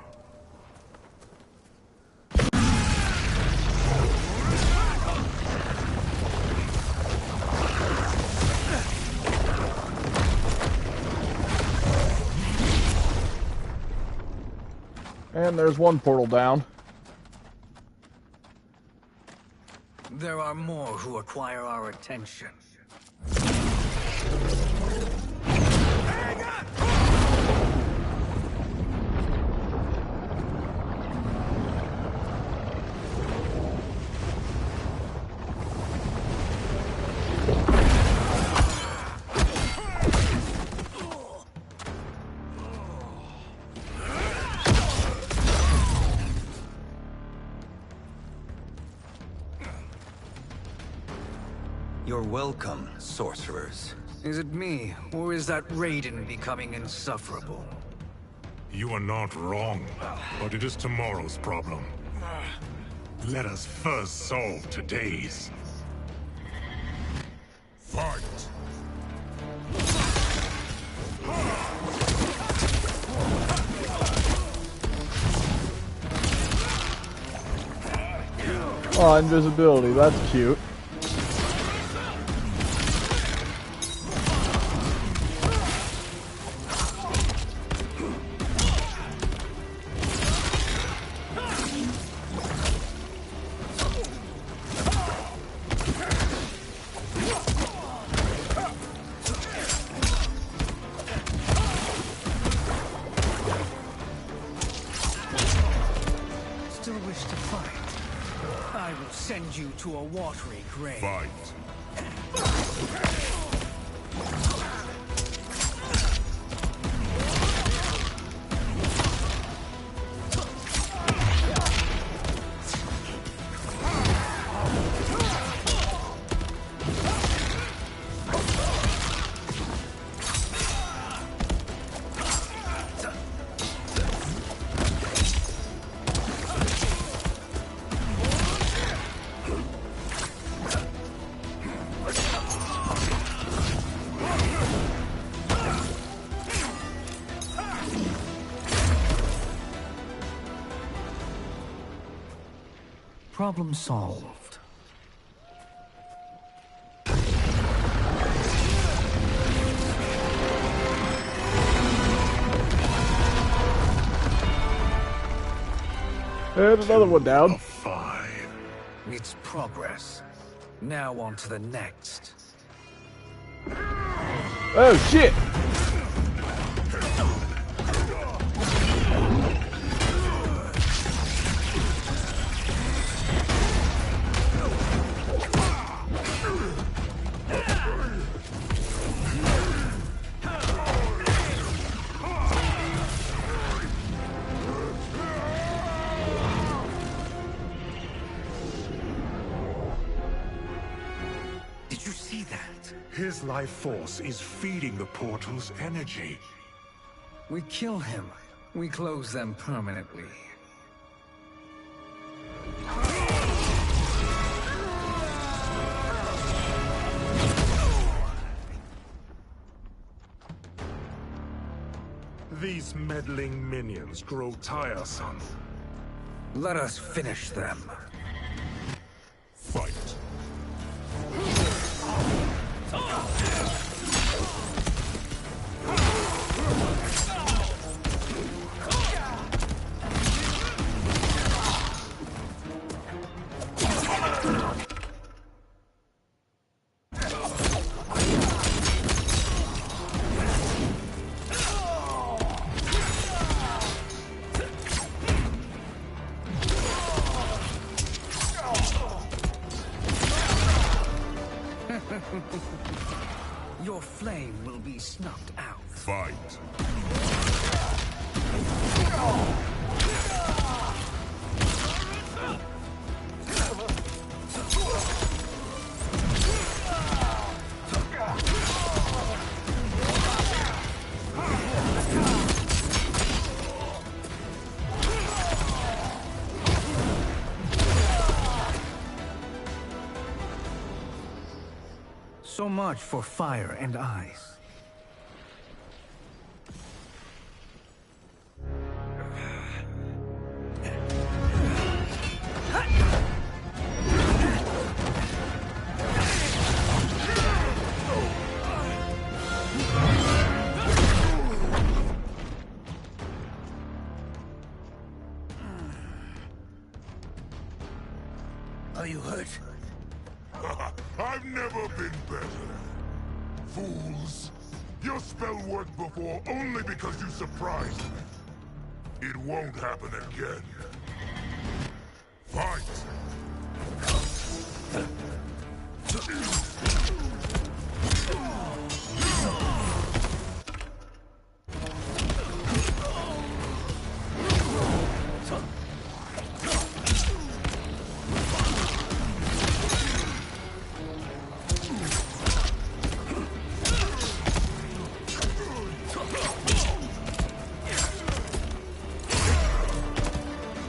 And there's one portal down. There are more who acquire our attention. You're welcome, sorcerers. Is it me, or is that Raiden becoming insufferable? You are not wrong, but it is tomorrow's problem. Let us first solve today's. Fight! Oh, invisibility, that's cute. Still wish to fight? I will send you to a watery grave. Fight! Problem solved. And another one down. 5. It's progress. Now on to the next. Oh shit! Did you see that? His life force is feeding the portal's energy. We kill him. We close them permanently. These meddling minions grow tiresome. Let us finish them. Fight. Your flame will be snuffed out. Fight. So much for fire and ice. Are you hurt? I've never been better. Fools. Your spell worked before only because you surprised me. It won't happen again. Fight!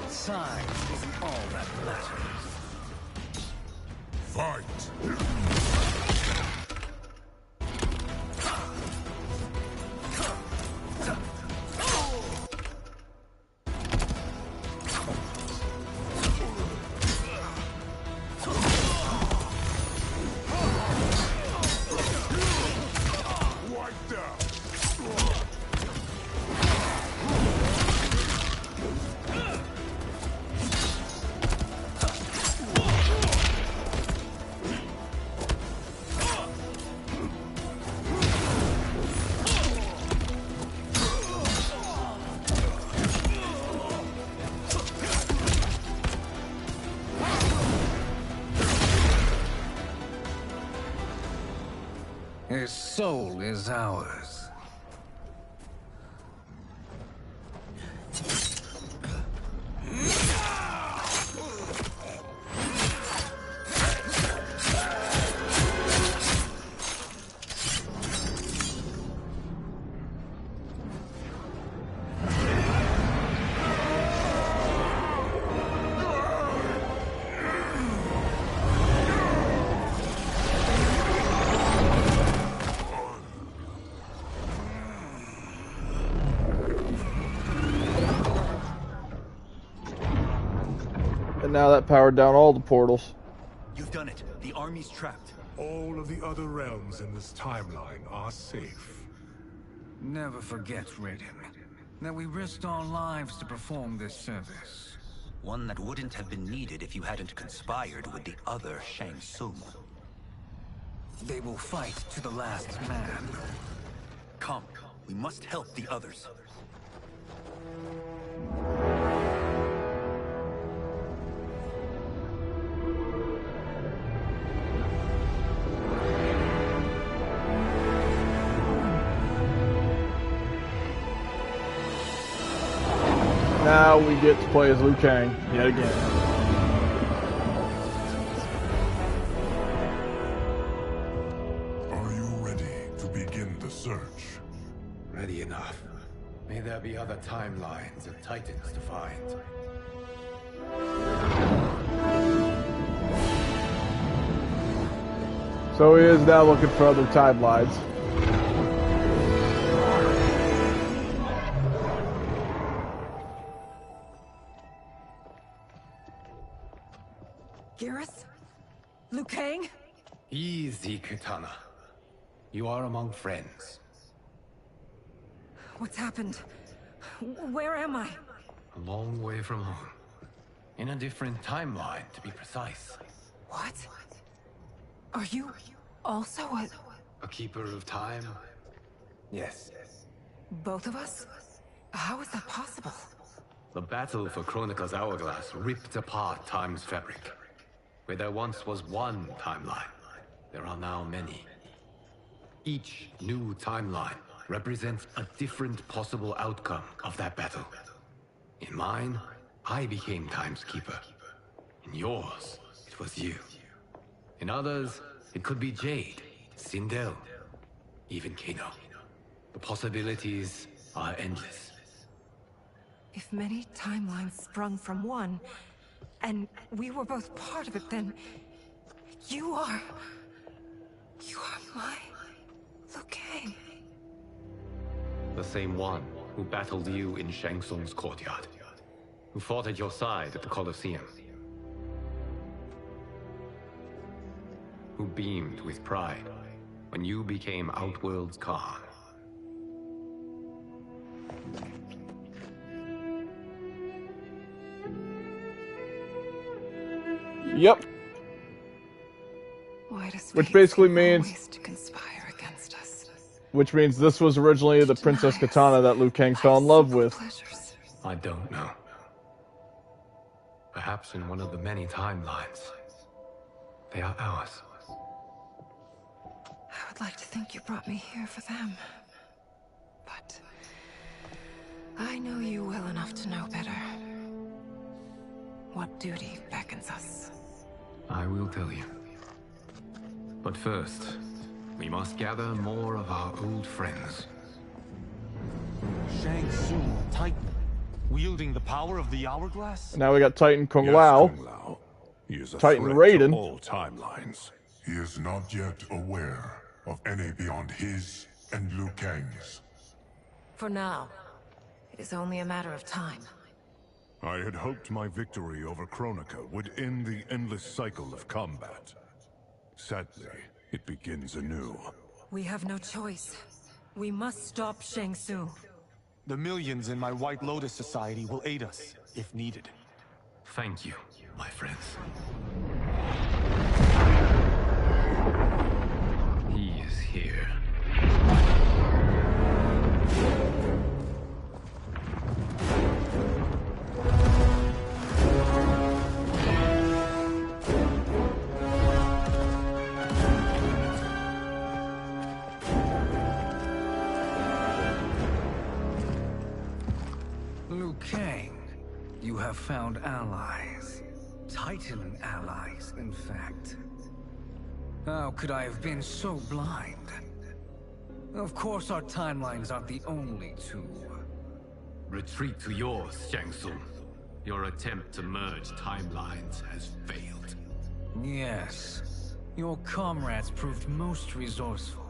Size isn't all that matters. Fight! Wiped out! His soul is ours. And now that powered down all the portals. You've done it. The army's trapped. All of the other realms in this timeline are safe. Never forget, Raiden, that we risked our lives to perform this service. One that wouldn't have been needed if you hadn't conspired with the other Shang Tsung. They will fight to the last man. Come, we must help the others. Now we get to play as Liu Kang yet again. Are you ready to begin the search? Ready enough. May there be other timelines and titans to find. So he is now looking for other timelines. Garrus? Liu Kang? Easy, Kitana. You are among friends. What's happened? Where am I? A long way from home. In a different timeline, to be precise. What? Are you also a keeper of time? Yes. both of us? How is that possible? The battle for Chronica's Hourglass ripped apart time's fabric. Where there once was one timeline, there are now many. Each new timeline represents a different possible outcome of that battle. In mine, I became Time's Keeper. In yours, it was you. In others, it could be Jade, Sindel, even Kano. The possibilities are endless. If many timelines sprung from one, and we were both part of it, then you are my Liu Kang. The same one who battled you in Shang Tsung's courtyard, who fought at your side at the Colosseum, who beamed with pride when you became Outworld's Khan. Yep. Which basically means to conspire against us. Which means this was originally the Princess Katana that Liu Kang fell in love with. I don't know. Perhaps in one of the many timelines. They are ours. I would like to think you brought me here for them. But I know you well enough to know better. What duty beckons us? I will tell you. But first, we must gather more of our old friends. Shang Tsung, Titan, wielding the power of the Hourglass? Now we got Titan Kung Yes, Lao, Kung Lao. He is a Titan threat Raiden. to all timelines. He is not yet aware of any beyond his and Liu Kang's. For now, it is only a matter of time. I had hoped my victory over Chronica would end the endless cycle of combat. Sadly, it begins anew. We have no choice. We must stop Shang Tsung. The millions in my White Lotus Society will aid us, if needed. Thank you, my friends. He is here. Liu Kang, you have found allies. Titan allies, in fact. How could I have been so blind? Of course our timelines aren't the only two. Retreat to yours, Shang Tsung. Your attempt to merge timelines has failed. Yes. Your comrades proved most resourceful.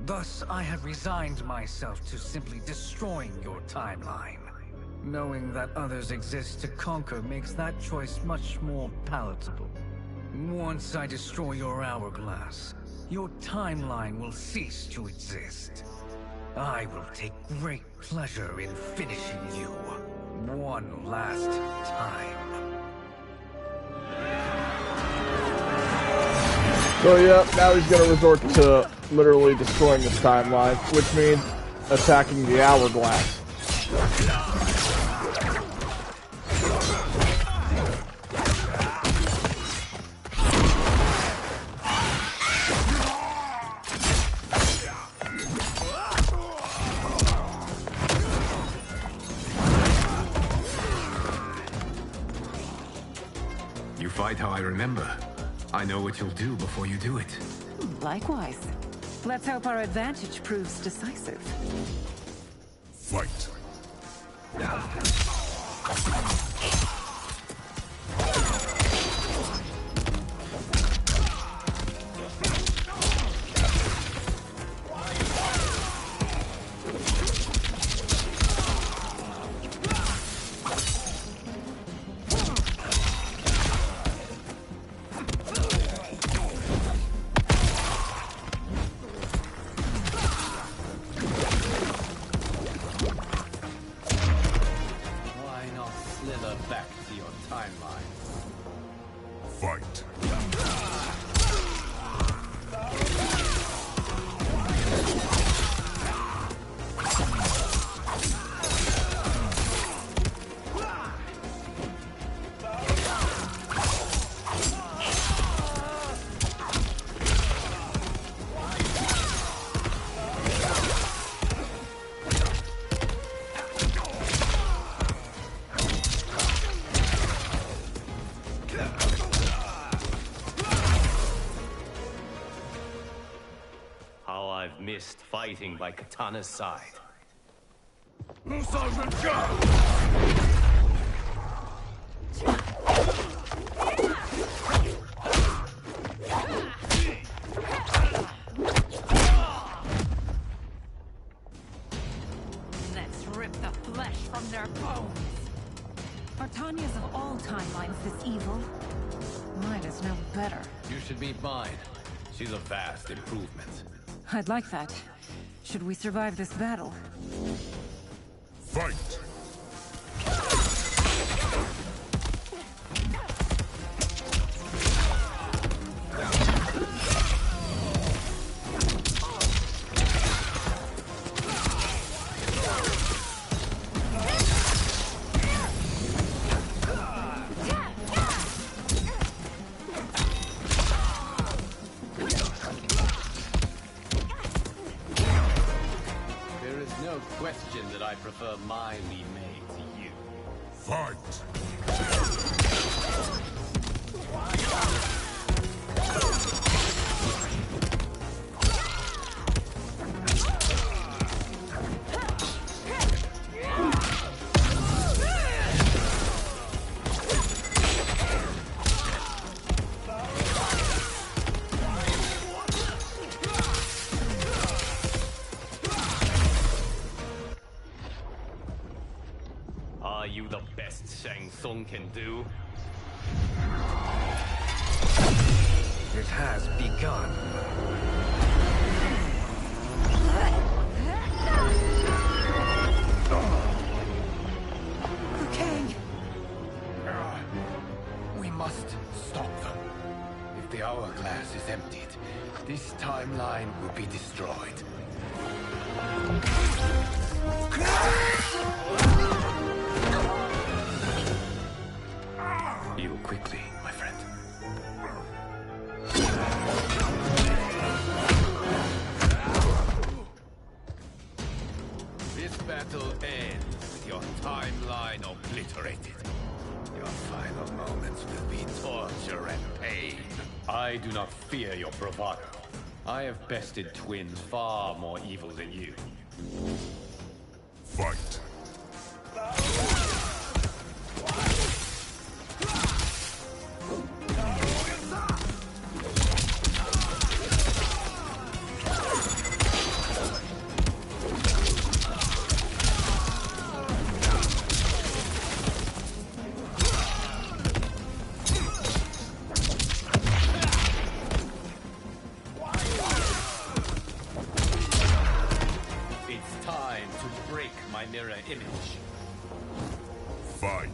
Thus, I had resigned myself to simply destroying your timeline. Knowing that others exist to conquer makes that choice much more palatable. Once I destroy your hourglass, your timeline will cease to exist. I will take great pleasure in finishing you. one last time. So yeah, now he's gonna resort to literally destroying this timeline, which means attacking the hourglass. You fight how I remember. I know what you'll do before you do it. Likewise. Let's hope our advantage proves decisive. Fight. Back to your timeline. Fight. How I've missed fighting by Katana's side. Let's rip the flesh from their bones. Are Tanya's of all timelines this evil? Mine is no better. You should meet mine. She's a vast improvement. I'd like that. Should we survive this battle? Fight! No question that I prefer my Li Mei to you. Fight! Are you the best Shang Tsung can do? It has begun. Okay. We must stop them. If the hourglass is emptied, this timeline will be destroyed. Heal quickly, my friend. This battle ends with your timeline obliterated. Your final moments will be torture and pain. I do not fear your bravado. I have bested twins far more evil than you. Fight! It's time to break my mirror image. Fight.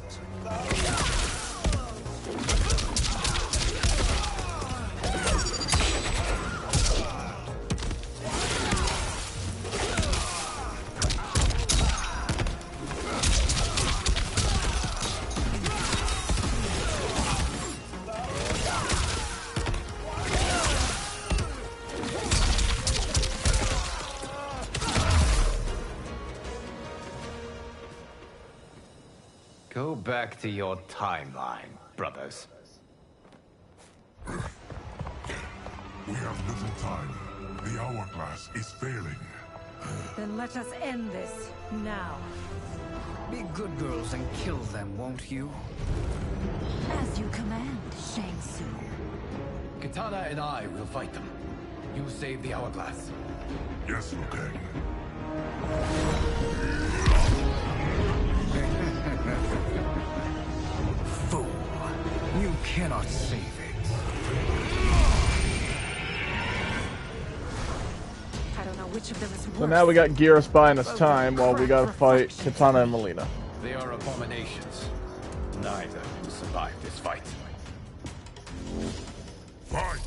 Go back to your timeline, brothers. We have little time. The hourglass is failing. Then let us end this, now. Be good girls and kill them, won't you? As you command, Shang Tsung. Kitana and I will fight them. You save the hourglass. Yes, Liu Kang. Fool. You cannot save it. I don't know which of them is worse. So now we got Geras buying us time while we gotta fight Kitana and Melina. They are abominations. Neither will survive this fight. Fight!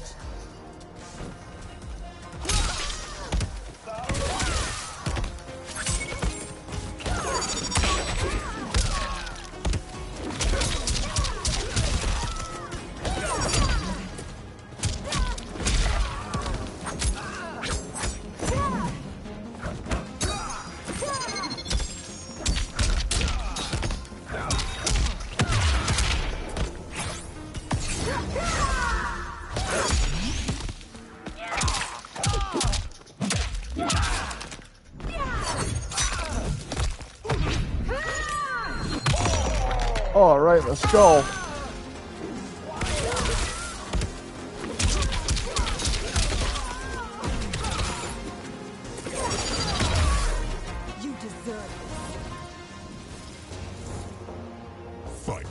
Oh, right in the skull. You deserve Fight.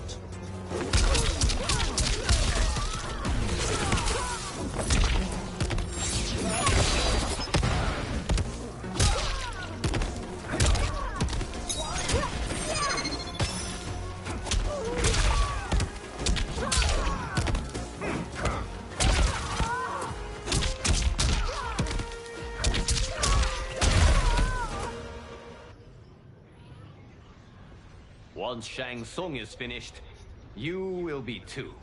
Once Shang Tsung is finished, you will be too.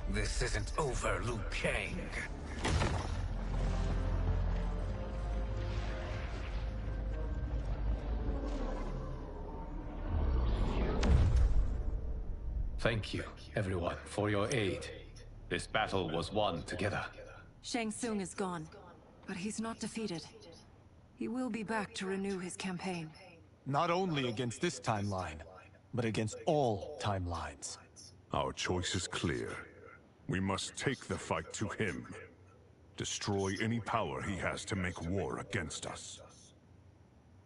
This isn't over, Liu Kang. Thank you, everyone, for your aid. This battle was won together. Shang Tsung is gone, but he's not defeated. He will be back to renew his campaign. Not only against this timeline, but against all timelines. Our choice is clear. We must take the fight to him. Destroy any power he has to make war against us.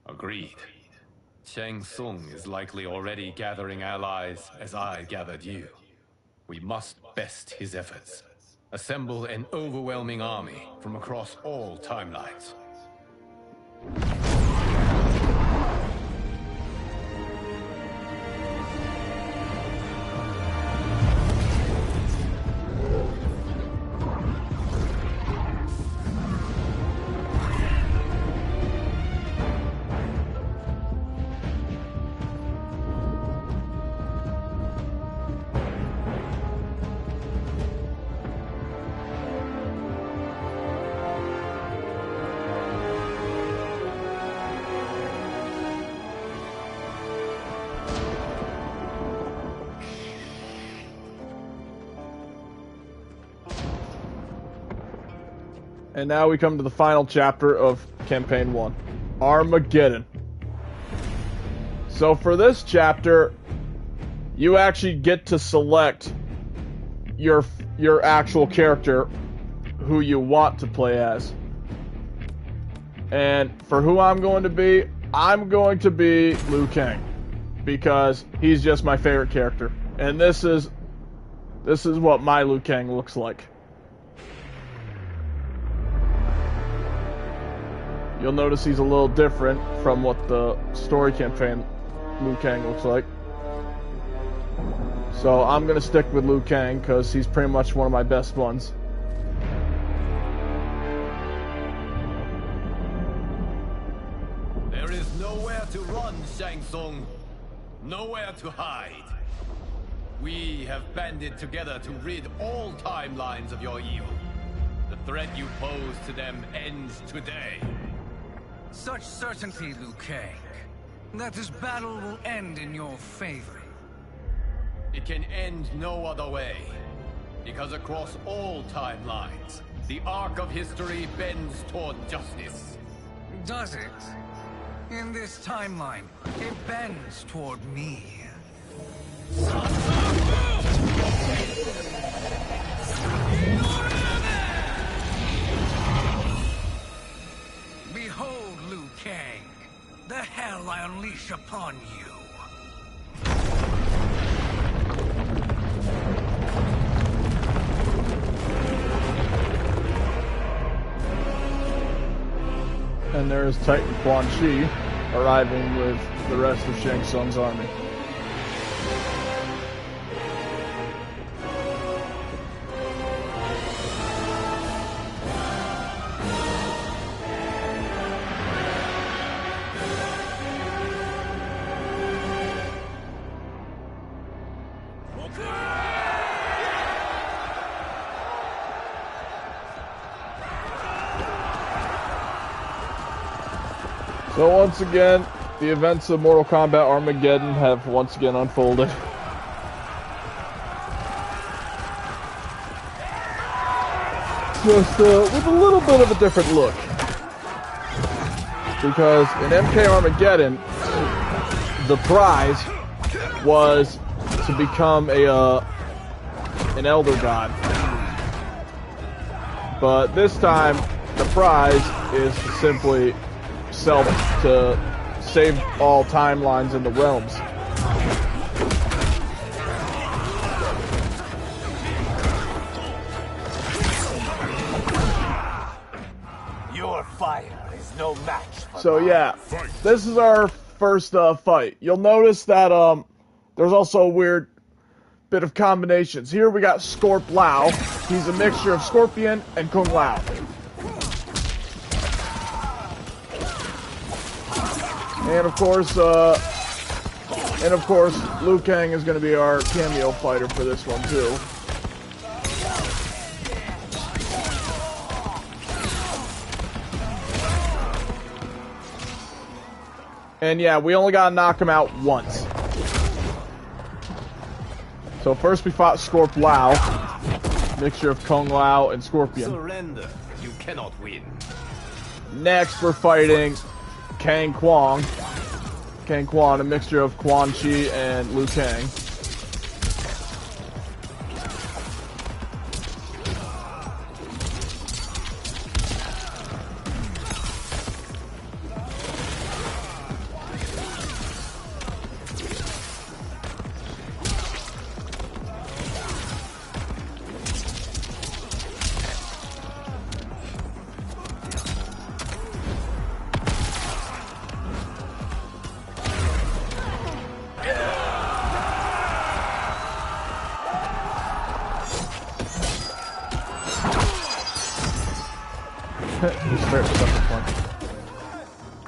Agreed. Shang Tsung is likely already gathering allies as I gathered you. We must best his efforts. Assemble an overwhelming army from across all timelines. And now we come to the final chapter of Campaign 1, Armageddon. So for this chapter, you actually get to select your actual character who you want to play as. And for who I'm going to be Liu Kang, because he's just my favorite character. And this is what my Liu Kang looks like. You'll notice he's a little different from what the story campaign Liu Kang looks like. So I'm going to stick with Liu Kang because he's pretty much one of my best ones. There is nowhere to run, Shang Tsung. Nowhere to hide. We have banded together to rid all timelines of your evil. The threat you pose to them ends today. Such certainty, Liu Kang, that this battle will end in your favor. It can end no other way. Because across all timelines, the arc of history bends toward justice. Does it? In this timeline, it bends toward me. Behold, Liu Kang, the hell I unleash upon you. And there's Titan Quan Chi arriving with the rest of Shang Tsung's army. So once again, the events of Mortal Kombat Armageddon have once again unfolded. Just with a little bit of a different look. Because in MK Armageddon, the prize was to become an Elder God. But this time, the prize is to simply to save all timelines in the realms. Your fire is no match for So yeah, this is our first fight. You'll notice that there's also a weird bit of combinations. Here we got Scorp Lao. He's a mixture of Scorpion and Kung Lao. And of course, Liu Kang is going to be our cameo fighter for this one too. And yeah, we only gotta knock him out once. So first we fought Scorp Lao, mixture of Kung Lao and Scorpion. Surrender. You cannot win. Next we're fighting Kang Quan, a mixture of Quan Chi and Liu Kang.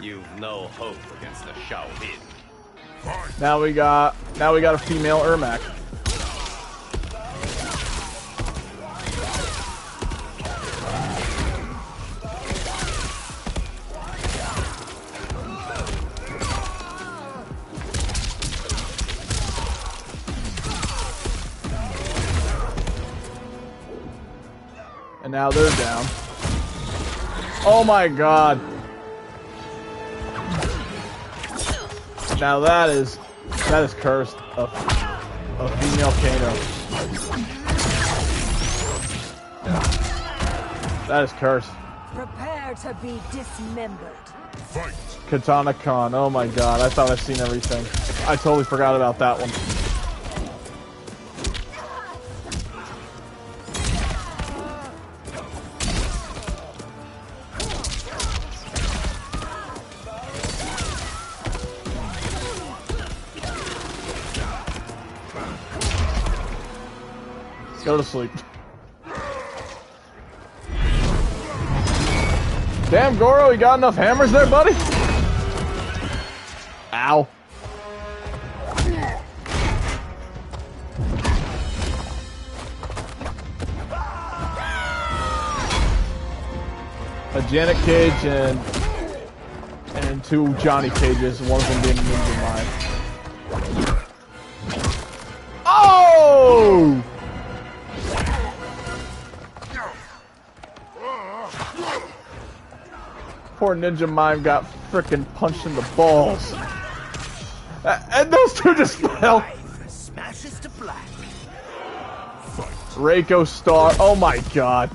You've no hope against the Shaolin. Now we got a female Ermac. And now they're down. Oh my god. Now that is cursed. A female Kano. That is cursed. Prepare to be dismembered. Fight! Katana Khan. Oh my god, I thought I'd seen everything. I totally forgot about that one. Go to sleep. Damn, Goro, you got enough hammers there, buddy? Ow. A Janet Cage and two Johnny Cages, one of them being Ninja Mime. Oh! Poor Ninja Mime got frickin' punched in the balls. And those two just fell. Smashes to black. Reiko Star. Oh my god.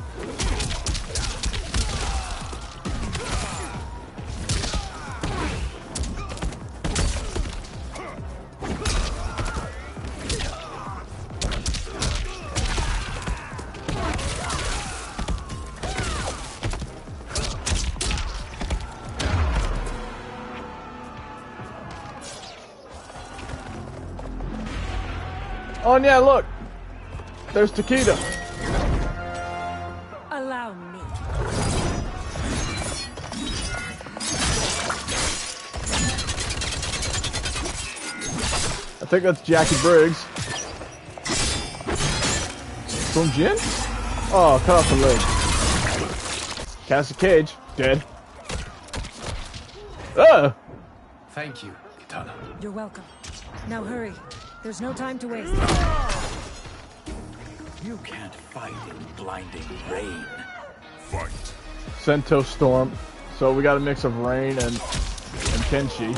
Oh, and yeah, look. There's Takeda. Allow me. I think that's Jackie Briggs. From Jin? Oh, cut off the leg. Cassie Cage, dead. Oh! Thank you, Kitana. You're welcome. Now hurry. There's no time to waste. You can't fight in blinding rain. Fight. Sento Storm. So we got a mix of Rain and Kenshi.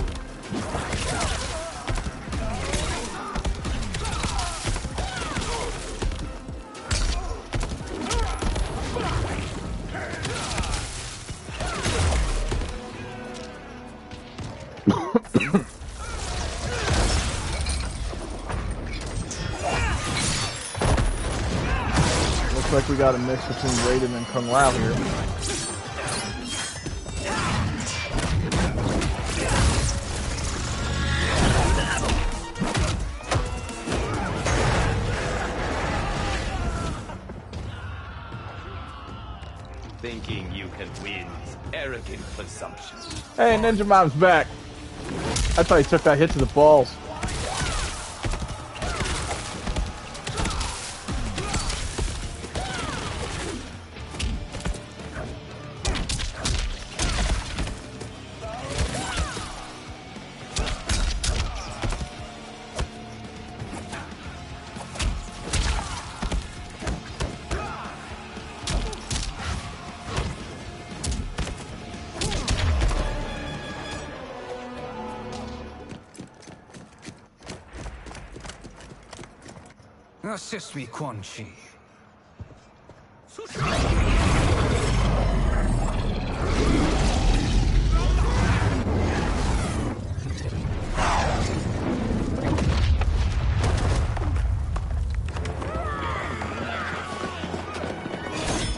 Looks like we got a mix between Raiden and Kung Lao here. Thinking you can win is arrogant presumption. Hey, Ninja Mom's back. I thought he took that hit to the balls. Assist me, Quan Chi.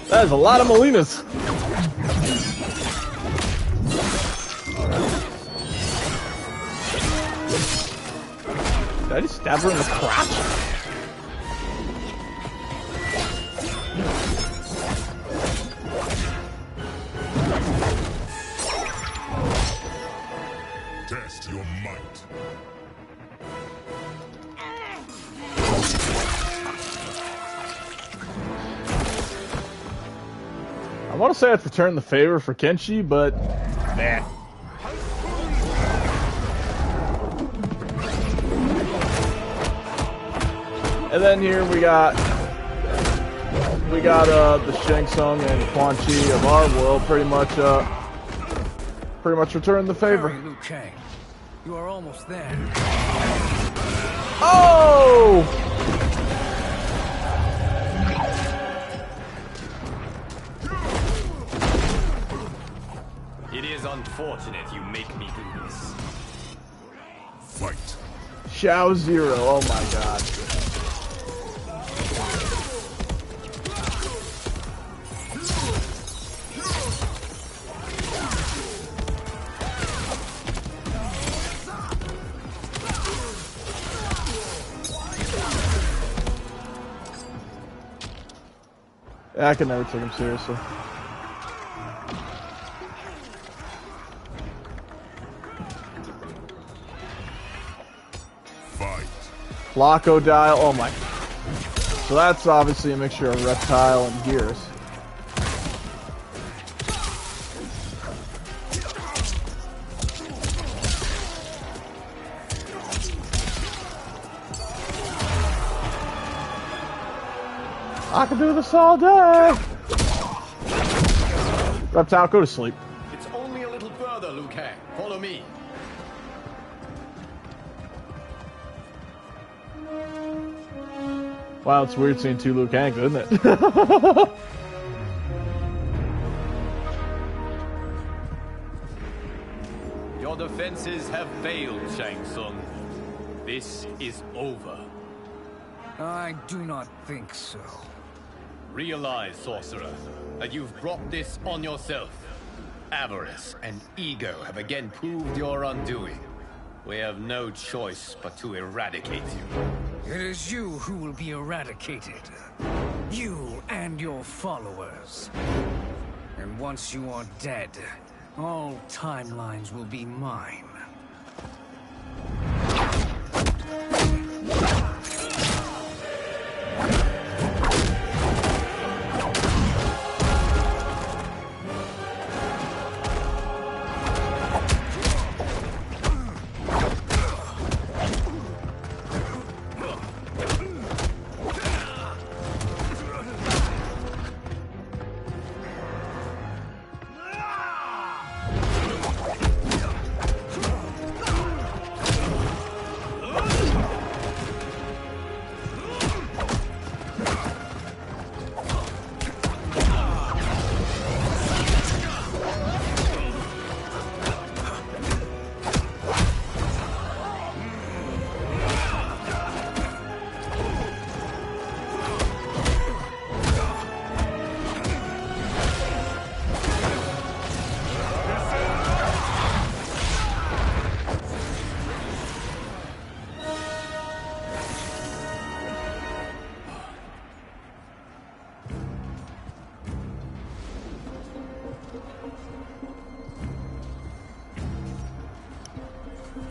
That is a lot of Molinas. Did I just stab her in the crotch? Test your might. I want to say I'd return the favor for Kenshi, but nah. And then here we got the Shang Tsung and Quan Chi of our world pretty much return the favor. Hurry, Liu Kang. You are almost there. Oh! It is unfortunate you make me do this. Fight. Xiao Zero, oh my god. I can never take him seriously. Fight. Crocodile, oh my. So that's obviously a mixture of reptile and gears. I can do this all day. Reptile, go to sleep. It's only a little further, Liu Kang. Follow me. Wow, it's weird seeing two Liu Kangs, isn't it? Your defenses have failed, Shang Tsung. This is over. I do not think so. Realize, sorcerer, that you've brought this on yourself. Avarice and ego have again proved your undoing. We have no choice but to eradicate you. It is you who will be eradicated. You and your followers. And once you are dead, all timelines will be mine.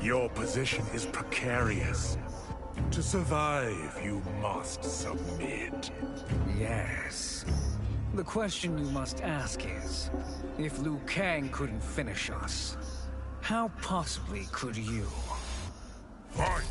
Your position is precarious. To survive, you must submit. Yes. The question you must ask is, if Liu Kang couldn't finish us, how possibly could you? Fight!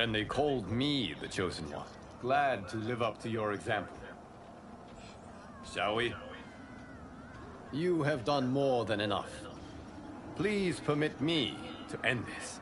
And they called me the Chosen One. Glad to live up to your example. Shall we? You have done more than enough. Please permit me to end this.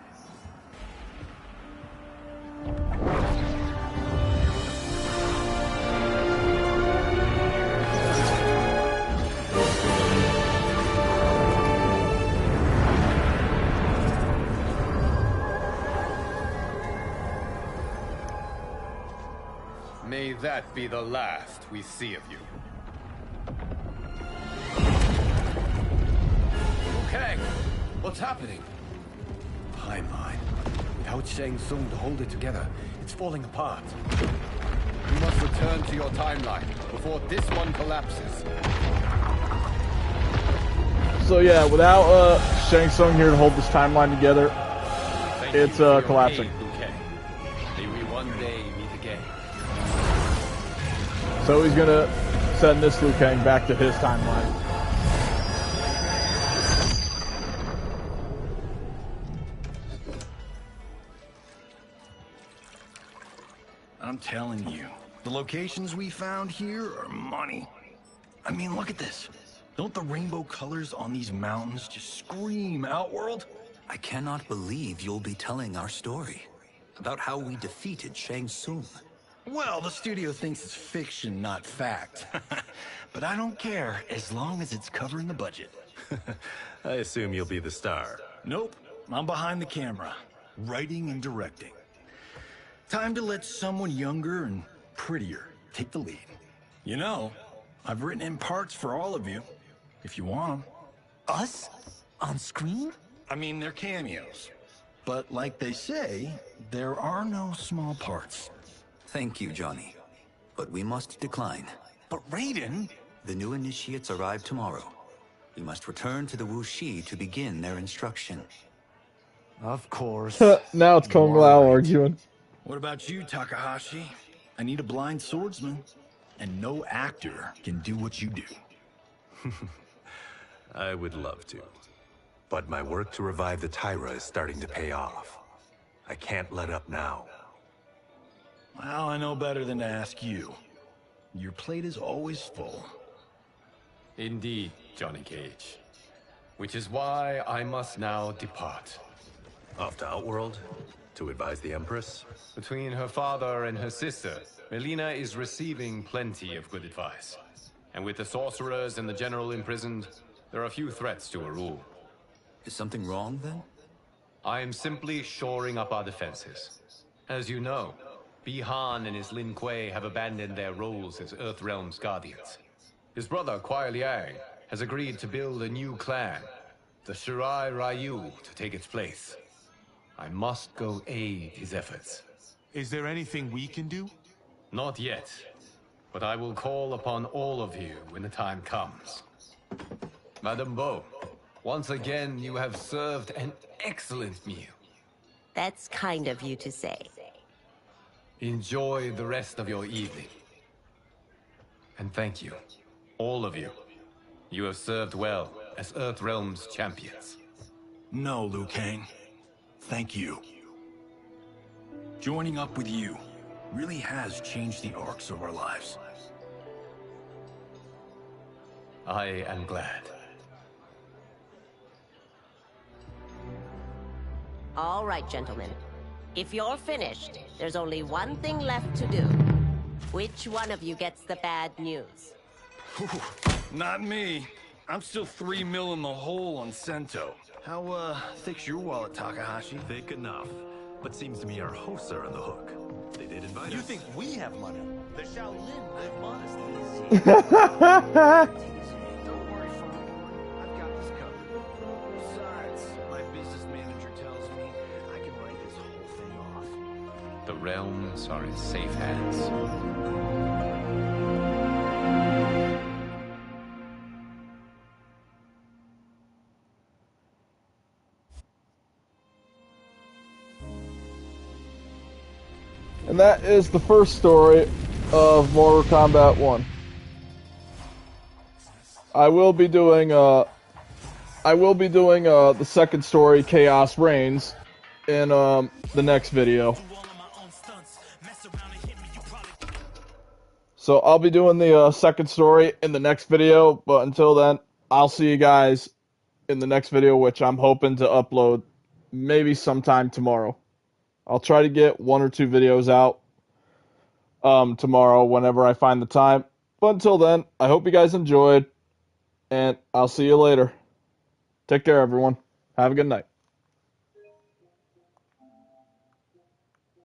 May that be the last we see of you. Okay, what's happening? Timeline. Without Shang Tsung to hold it together, it's falling apart. You must return to your timeline before this one collapses. So yeah, without Shang Tsung here to hold this timeline together, it's collapsing. May we one day meet again. So he's gonna send this Liu Kang back to his timeline. I'm telling you, the locations we found here are money. I mean, look at this. Don't the rainbow colors on these mountains just scream Outworld? I cannot believe you'll be telling our story about how we defeated Shang Tsung. Well, the studio thinks it's fiction, not fact. But I don't care, as long as it's covering the budget. I assume you'll be the star. Nope, I'm behind the camera, writing and directing. Time to let someone younger and prettier take the lead. You know, I've written in parts for all of you, if you want them. Us? On screen? I mean, they're cameos. But like they say, there are no small parts. Thank you, Johnny. But we must decline. But Raiden... The new initiates arrive tomorrow. We must return to the Wuxi to begin their instruction. Of course. Now it's Kung Lao arguing. What about you, Takahashi? I need a blind swordsman. And no actor can do what you do. I would love to. But my work to revive the Tyra is starting to pay off. I can't let up now. Well, I know better than to ask you. Your plate is always full. Indeed, Johnny Cage. Which is why I must now depart. Off to Outworld? To advise the Empress? Between her father and her sister, Melina is receiving plenty of good advice. And with the sorcerers and the general imprisoned, there are few threats to her rule. Is something wrong, then? I am simply shoring up our defenses. As you know, Bi-Han and his Lin Kuei have abandoned their roles as Earthrealm's guardians. His brother, Kuai Liang, has agreed to build a new clan, the Shirai Ryu, to take its place. I must go aid his efforts. Is there anything we can do? Not yet, but I will call upon all of you when the time comes. Madame Bo, once again you have served an excellent meal. That's kind of you to say. Enjoy the rest of your evening. And thank you, all of you. You have served well as Earthrealm's champions. No, Liu Kang. Thank you. Joining up with you really has changed the arcs of our lives. I am glad. All right, gentlemen. If you're finished, there's only one thing left to do. Which one of you gets the bad news? Not me. I'm still 3 mil in the hole on Sento. How, thick's your wallet, Takahashi? Thick enough. But seems to me our hosts are on the hook. They did invite us. You think we have money? The Shaolin live modestly. Don't worry, Father. I've got this covered. Besides, my business manager tells me I can write this whole thing off. The realms are in safe hands. And that is the first story of Mortal Kombat 1. I will be doing the second story, Chaos Reigns, in the next video. So I'll be doing the second story in the next video, but until then, I'll see you guys in the next video, which I'm hoping to upload maybe sometime tomorrow. I'll try to get 1 or 2 videos out tomorrow whenever I find the time. But until then, I hope you guys enjoyed, and I'll see you later. Take care, everyone. Have a good night.